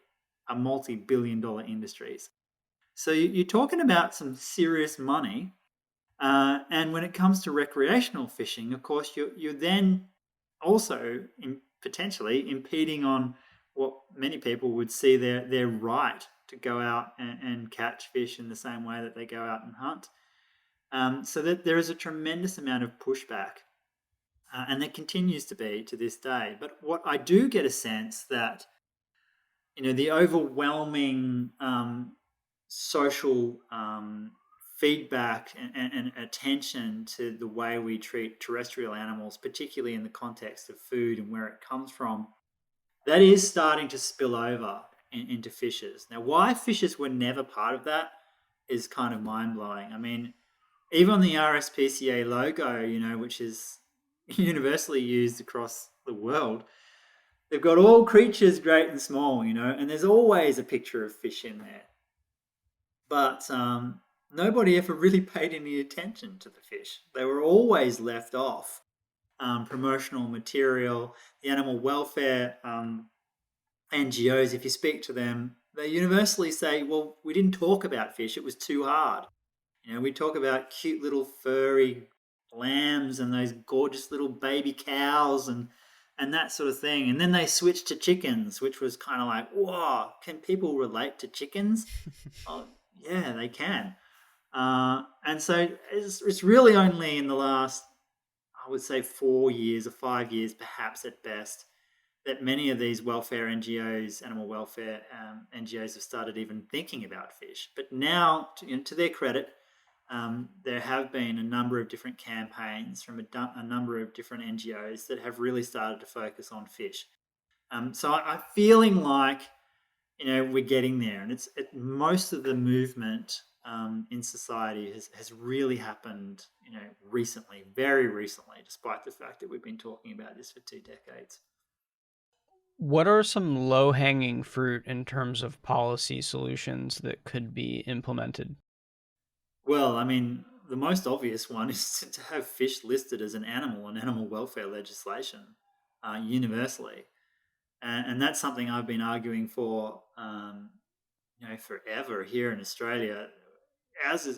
are multi-billion-dollar industries. So you're talking about some serious money. And when it comes to recreational fishing, of course, you're then also potentially impeding on what many people would see their right to go out and catch fish in the same way that they go out and hunt. So that there is a tremendous amount of pushback, and there continues to be to this day. But what I do get a sense that the overwhelming social feedback and attention to the way we treat terrestrial animals, particularly in the context of food and where it comes from, that is starting to spill over into fishes. Now, why fishes were never part of that is kind of mind blowing. I mean, even on the RSPCA logo, which is universally used across the world, they've got all creatures great and small, and there's always a picture of fish in there. But nobody ever really paid any attention to the fish. They were always left off promotional material. The animal welfare NGOs, if you speak to them, they universally say, well, we didn't talk about fish. It was too hard. We talk about cute little furry lambs and those gorgeous little baby cows and that sort of thing. And then they switched to chickens, which was kind of like, whoa, can people relate to chickens? Oh, yeah, they can. And so it's really only in the last, I would say, 4 years or 5 years, perhaps at best, that many of these welfare NGOs, animal welfare NGOs, have started even thinking about fish. But now, to their credit, there have been a number of different campaigns from a number of different NGOs that have really started to focus on fish. So I'm feeling like we're getting there, and most of the movement in society has really happened recently, very recently, despite the fact that we've been talking about this for 2 decades. What are some low-hanging fruit in terms of policy solutions that could be implemented? Well, I mean, the most obvious one is to have fish listed as an animal in animal welfare legislation universally, and that's something I've been arguing for forever here in Australia.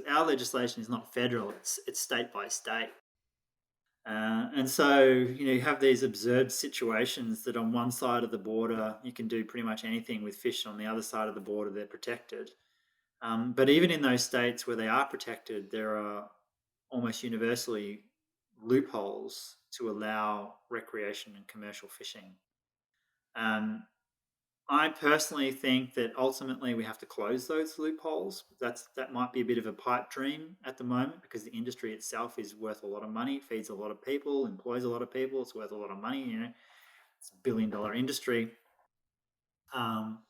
Our legislation is not federal; it's state by state. And so, you have these absurd situations that on one side of the border, you can do pretty much anything with fish. On the other side of the border, they're protected. But even in those states where they are protected, there are almost universally loopholes to allow recreation and commercial fishing. Um, I personally think that ultimately we have to close those loopholes. That might be a bit of a pipe dream at the moment because the industry itself is worth a lot of money, feeds a lot of people, employs a lot of people. It's worth a lot of money. It's a billion-dollar industry. Um,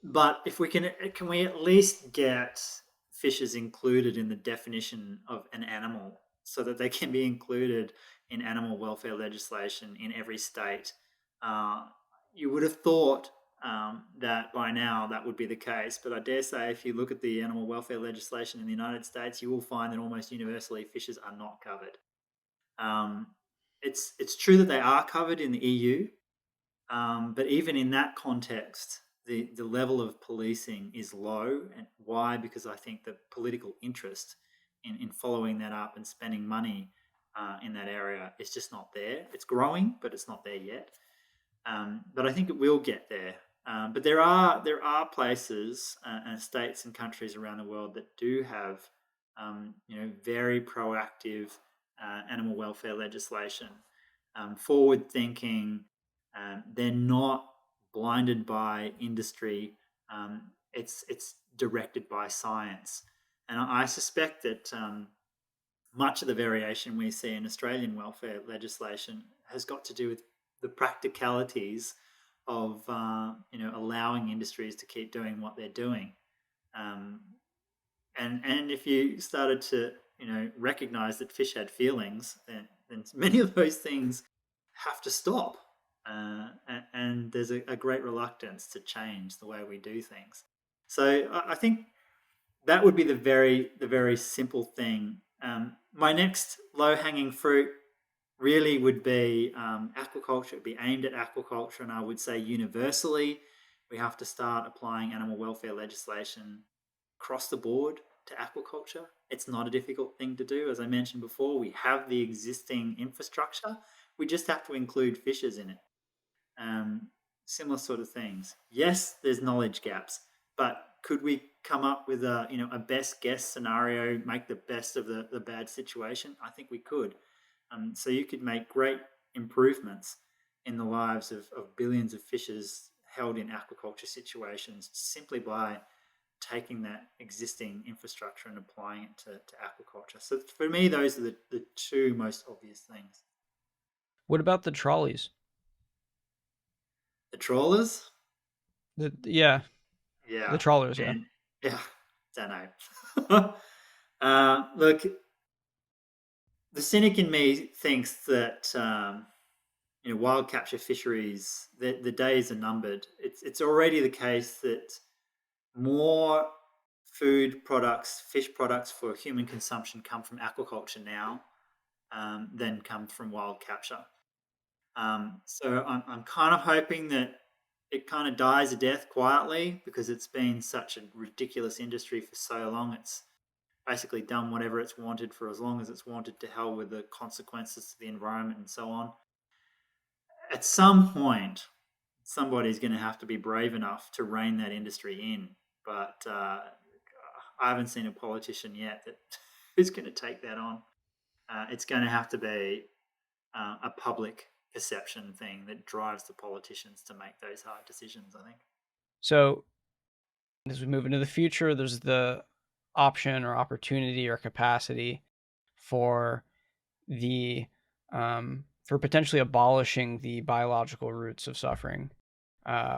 But if we can we at least get fishes included in the definition of an animal so that they can be included in animal welfare legislation in every state? Uh, you would have thought that by now that would be the case, but I dare say if you look at the animal welfare legislation in the United States, you will find that almost universally fishes are not covered. Um, it's true that they are covered in the EU, but even in that context, the level of policing is low. And why? Because I think the political interest in following that up and spending money in that area is just not there. It's growing, but it's not there yet. But I think it will get there. But there are places and states and countries around the world that do have very proactive animal welfare legislation, forward thinking. They're not blinded by industry. It's directed by science, and I suspect that much of the variation we see in Australian welfare legislation has got to do with the practicalities of allowing industries to keep doing what they're doing. Um, and if you started to recognize that fish had feelings, then many of those things have to stop. And there's a great reluctance to change the way we do things. So I think that would be the very simple thing. My next low hanging fruit really would be aquaculture. It'd be aimed at aquaculture, and I would say universally, we have to start applying animal welfare legislation across the board to aquaculture. It's not a difficult thing to do. As I mentioned before, we have the existing infrastructure. We just have to include fishes in it. Um, Similar sort of things. Yes, there's knowledge gaps, but could we come up with a best guess scenario, make the best of the bad situation? I think we could. So you could make great improvements in the lives of billions of fishes held in aquaculture situations simply by taking that existing infrastructure and applying it to aquaculture. So for me, those are the two most obvious things. What about the trolleys? The trawlers, Yeah, the yeah, trawlers. Yeah. and yeah, don't know. Look, the cynic in me thinks that wild capture fisheries, the days are numbered. It's already the case that more food products, fish products for human consumption come from aquaculture now than come from wild capture. So I'm kind of hoping that it kind of dies a death quietly because it's been such a ridiculous industry for so long. It's basically done whatever it's wanted for as long as it's wanted, to hell with the consequences to the environment and so on. At some point, somebody's going to have to be brave enough to rein that industry in. But I haven't seen a politician yet that who's going to take that on. It's going to have to be a public perception thing that drives the politicians to make those hard decisions, I think. So as we move into the future, there's the option or opportunity or capacity for the for potentially abolishing the biological roots of suffering.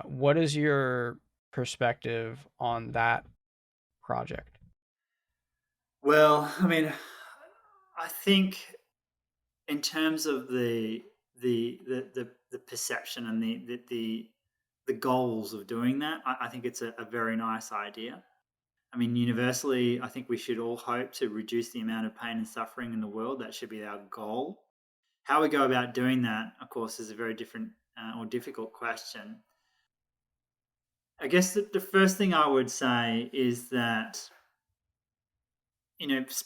What is your perspective on that project? Well, I mean, I think in terms of the perception and the goals of doing that, I think it's a very nice idea. I mean, universally, I think we should all hope to reduce the amount of pain and suffering in the world. That should be our goal. How we go about doing that, of course, is a very different or difficult question. I guess the first thing I would say is that,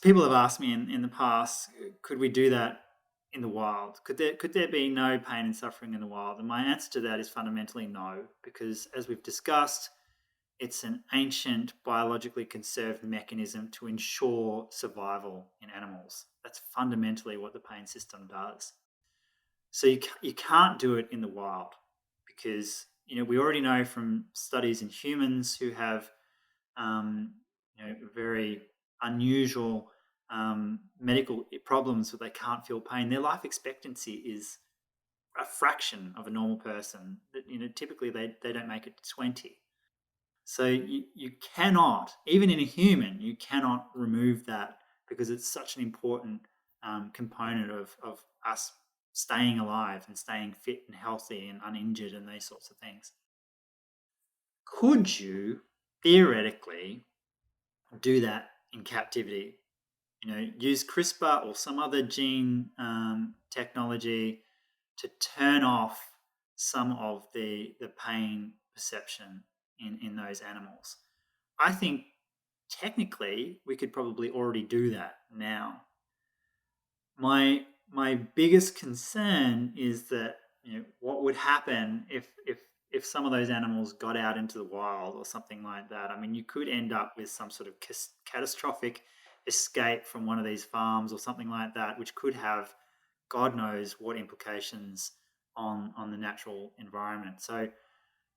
people have asked me in the past, could we do that in the wild? Could there be no pain and suffering in the wild? And my answer to that is fundamentally no, because as we've discussed, it's an ancient biologically conserved mechanism to ensure survival in animals. That's fundamentally what the pain system does. So you can't do it in the wild because we already know from studies in humans who have um, very unusual medical problems where they can't feel pain. Their life expectancy is a fraction of a normal person. That typically they don't make it to 20. So you cannot, even in a human, you cannot remove that because it's such an important component of us staying alive and staying fit and healthy and uninjured and these sorts of things. Could you theoretically do that in captivity? Use CRISPR or some other gene technology to turn off some of the pain perception in those animals. I think technically we could probably already do that now. My biggest concern is that what would happen if some of those animals got out into the wild or something like that. I mean, you could end up with some sort of catastrophic escape from one of these farms or something like that, which could have God knows what implications on the natural environment. So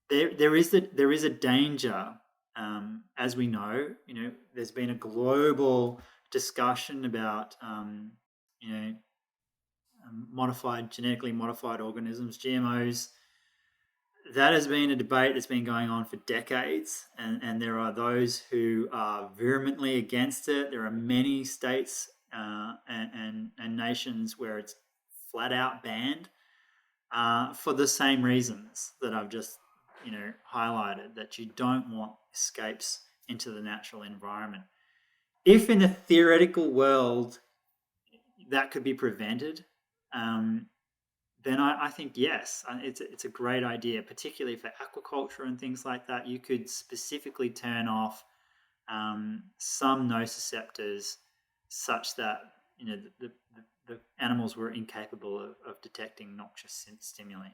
there is a danger, as we know. There's been a global discussion about genetically modified organisms, GMOs. That has been a debate that's been going on for decades, and there are those who are vehemently against it. There are many states and nations where it's flat out banned for the same reasons that I've just highlighted, that you don't want escapes into the natural environment. If in a theoretical world that could be prevented, then I think yes, it's a great idea, particularly for aquaculture and things like that. You could specifically turn off some nociceptors such that the animals were incapable of detecting noxious stimuli.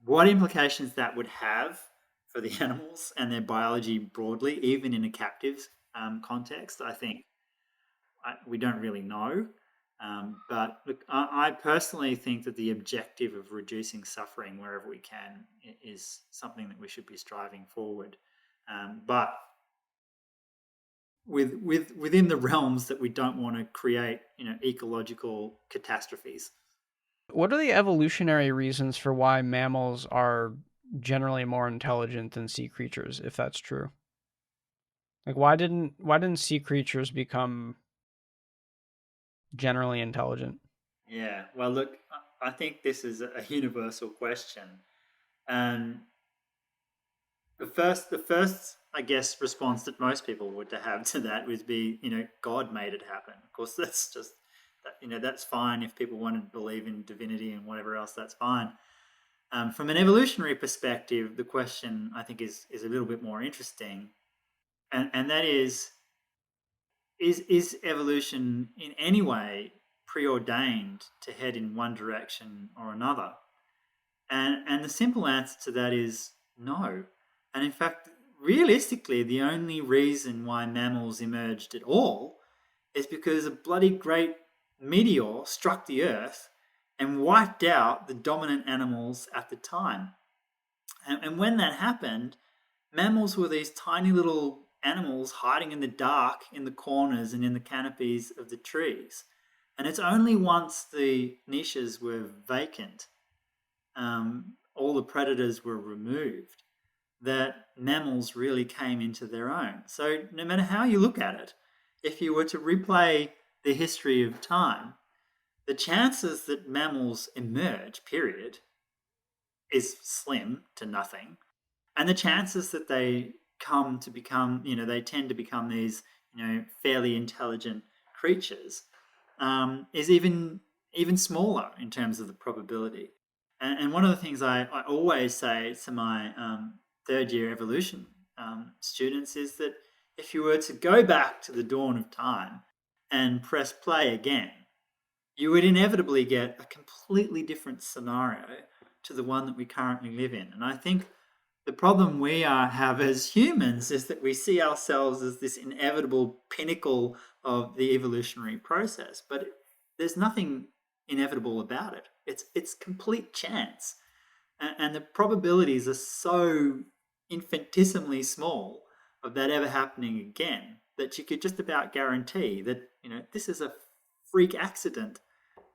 What implications that would have for the animals and their biology broadly, even in a captive context, I think we don't really know. But look, I personally think that the objective of reducing suffering wherever we can is something that we should be striving forward. But within the realms that we don't want to create, ecological catastrophes. What are the evolutionary reasons for why mammals are generally more intelligent than sea creatures, if that's true? Like why didn't sea creatures become generally intelligent? Yeah. Well, look, I think this is a universal question. And the first, I guess, response that most people would have to that would be, God made it happen. Of course, that's just, that's fine if people want to believe in divinity and whatever else. That's fine. From an evolutionary perspective, the question I think is a little bit more interesting, and that is evolution in any way preordained to head in one direction or another? And the simple answer to that is no. And in fact, realistically, the only reason why mammals emerged at all is because a bloody great meteor struck the Earth and wiped out the dominant animals at the time. And when that happened, mammals were these tiny little animals hiding in the dark in the corners and in the canopies of the trees. And it's only once the niches were vacant, all the predators were removed, that mammals really came into their own. So no matter how you look at it, if you were to replay the history of time, the chances that mammals emerge, period, is slim to nothing. And the chances that they come to become, they tend to become these, fairly intelligent creatures, is even smaller in terms of the probability. And one of the things I always say to my third year evolution students is that if you were to go back to the dawn of time and press play again, you would inevitably get a completely different scenario to the one that we currently live in. And I think the problem we have as humans is that we see ourselves as this inevitable pinnacle of the evolutionary process, but there's nothing inevitable about it. It's complete chance, and the probabilities are so infinitesimally small of that ever happening again that you could just about guarantee that this is a freak accident,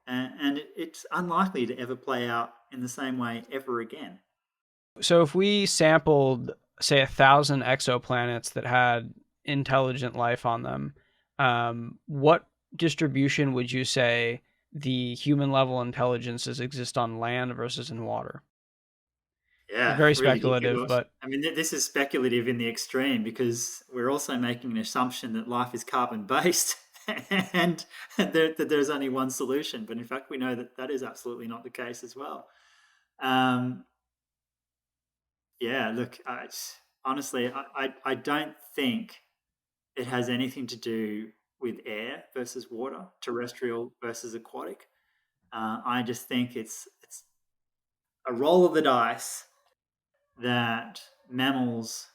and it's unlikely to ever play out in the same way ever again. So if we sampled say 1,000 exoplanets that had intelligent life on them, what distribution would you say the human level intelligences exist on land versus in water? Yeah, Very really speculative, difficult. but I mean, this is speculative in the extreme because we're also making an assumption that life is carbon based and that there's only one solution. But in fact, we know that that is absolutely not the case as well. Um, yeah, look, honestly, I don't think it has anything to do with air versus water, terrestrial versus aquatic. I just think it's a roll of the dice that mammals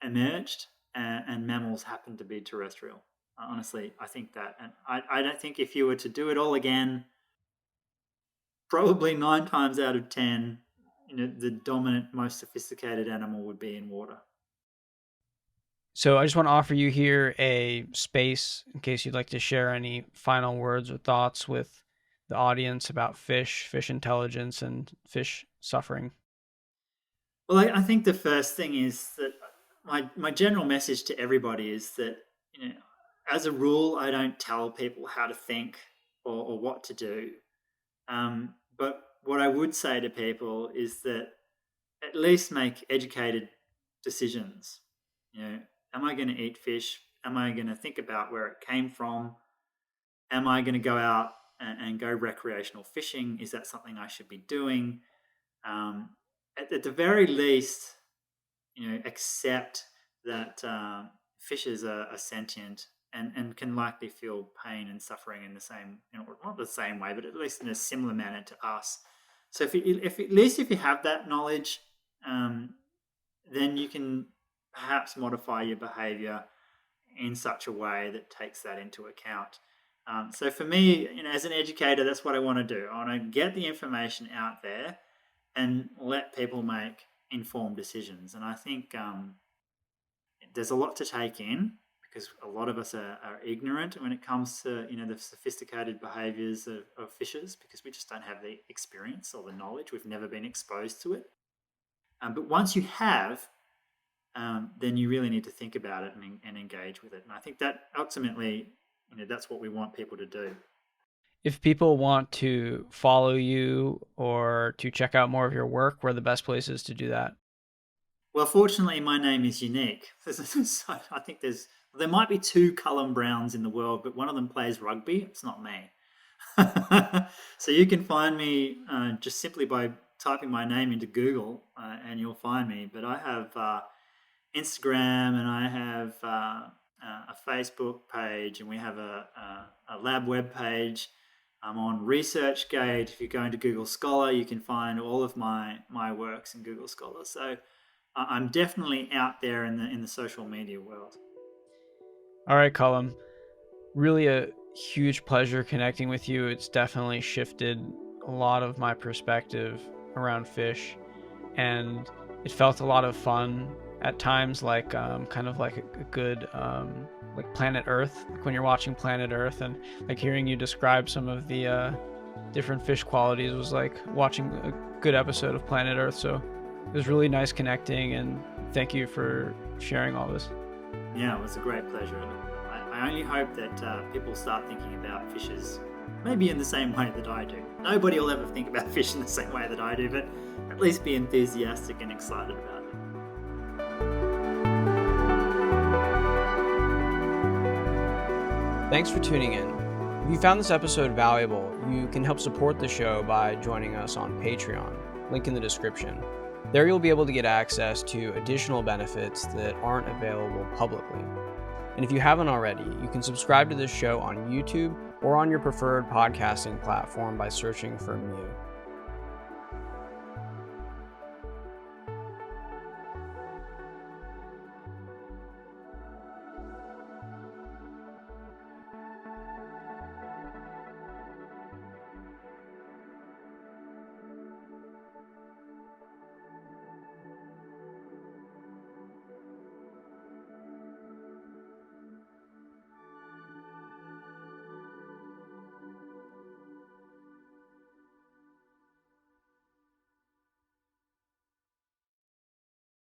emerged and mammals happen to be terrestrial. Honestly, I think that. And I don't think if you were to do it all again, probably 9 times out of 10, the dominant, most sophisticated animal would be in water. so I just want to offer you here a space in case you'd like to share any final words or thoughts with the audience about fish intelligence, and fish suffering. Well, I think the first thing is that my general message to everybody is that, as a rule, I don't tell people how to think or what to do. But what I would say to people is that at least make educated decisions. Am I going to eat fish? Am I going to think about where it came from? Am I going to go out and go recreational fishing? Is that something I should be doing? Um, at the very least, accept that fishes are sentient and can likely feel pain and suffering in the same, not the same way, but at least in a similar manner to us. So if at least if you have that knowledge, then you can perhaps modify your behaviour in such a way that takes that into account. So for me, as an educator, that's what I want to do. I want to get the information out there and let people make informed decisions. And I think there's a lot to take in because a lot of us are ignorant when it comes to the sophisticated behaviours of fishes because we just don't have the experience or the knowledge. We've never been exposed to it. But once you have, then you really need to think about it and engage with it. And I think that ultimately, that's what we want people to do. If people want to follow you or to check out more of your work, where are the best places to do that? Well, fortunately, my name is unique. So I think there might be 2 Culum Browns in the world, but one of them plays rugby. It's not me. So you can find me just simply by typing my name into Google, and you'll find me. But I have Instagram, and I have a Facebook page, and we have a lab web page. I'm on ResearchGate. If you go into Google Scholar, you can find all of my works in Google Scholar. So I'm definitely out there in the social media world. All right, Culum. Really a huge pleasure connecting with you. It's definitely shifted a lot of my perspective around fish, and it felt a lot of fun at times, like kind of like a good like Planet Earth, like when you're watching Planet Earth, and like hearing you describe some of the different fish qualities was like watching a good episode of Planet Earth. So it was really nice connecting, and thank you for sharing all this. Yeah, it was a great pleasure. I only hope that people start thinking about fishes maybe in the same way that I do. Nobody will ever think about fish in the same way that I do, but at least be enthusiastic and excited about it. Thanks for tuning in. If you found this episode valuable, you can help support the show by joining us on Patreon, link in the description. There you'll be able to get access to additional benefits that aren't available publicly. And if you haven't already, you can subscribe to this show on YouTube or on your preferred podcasting platform by searching for Mew.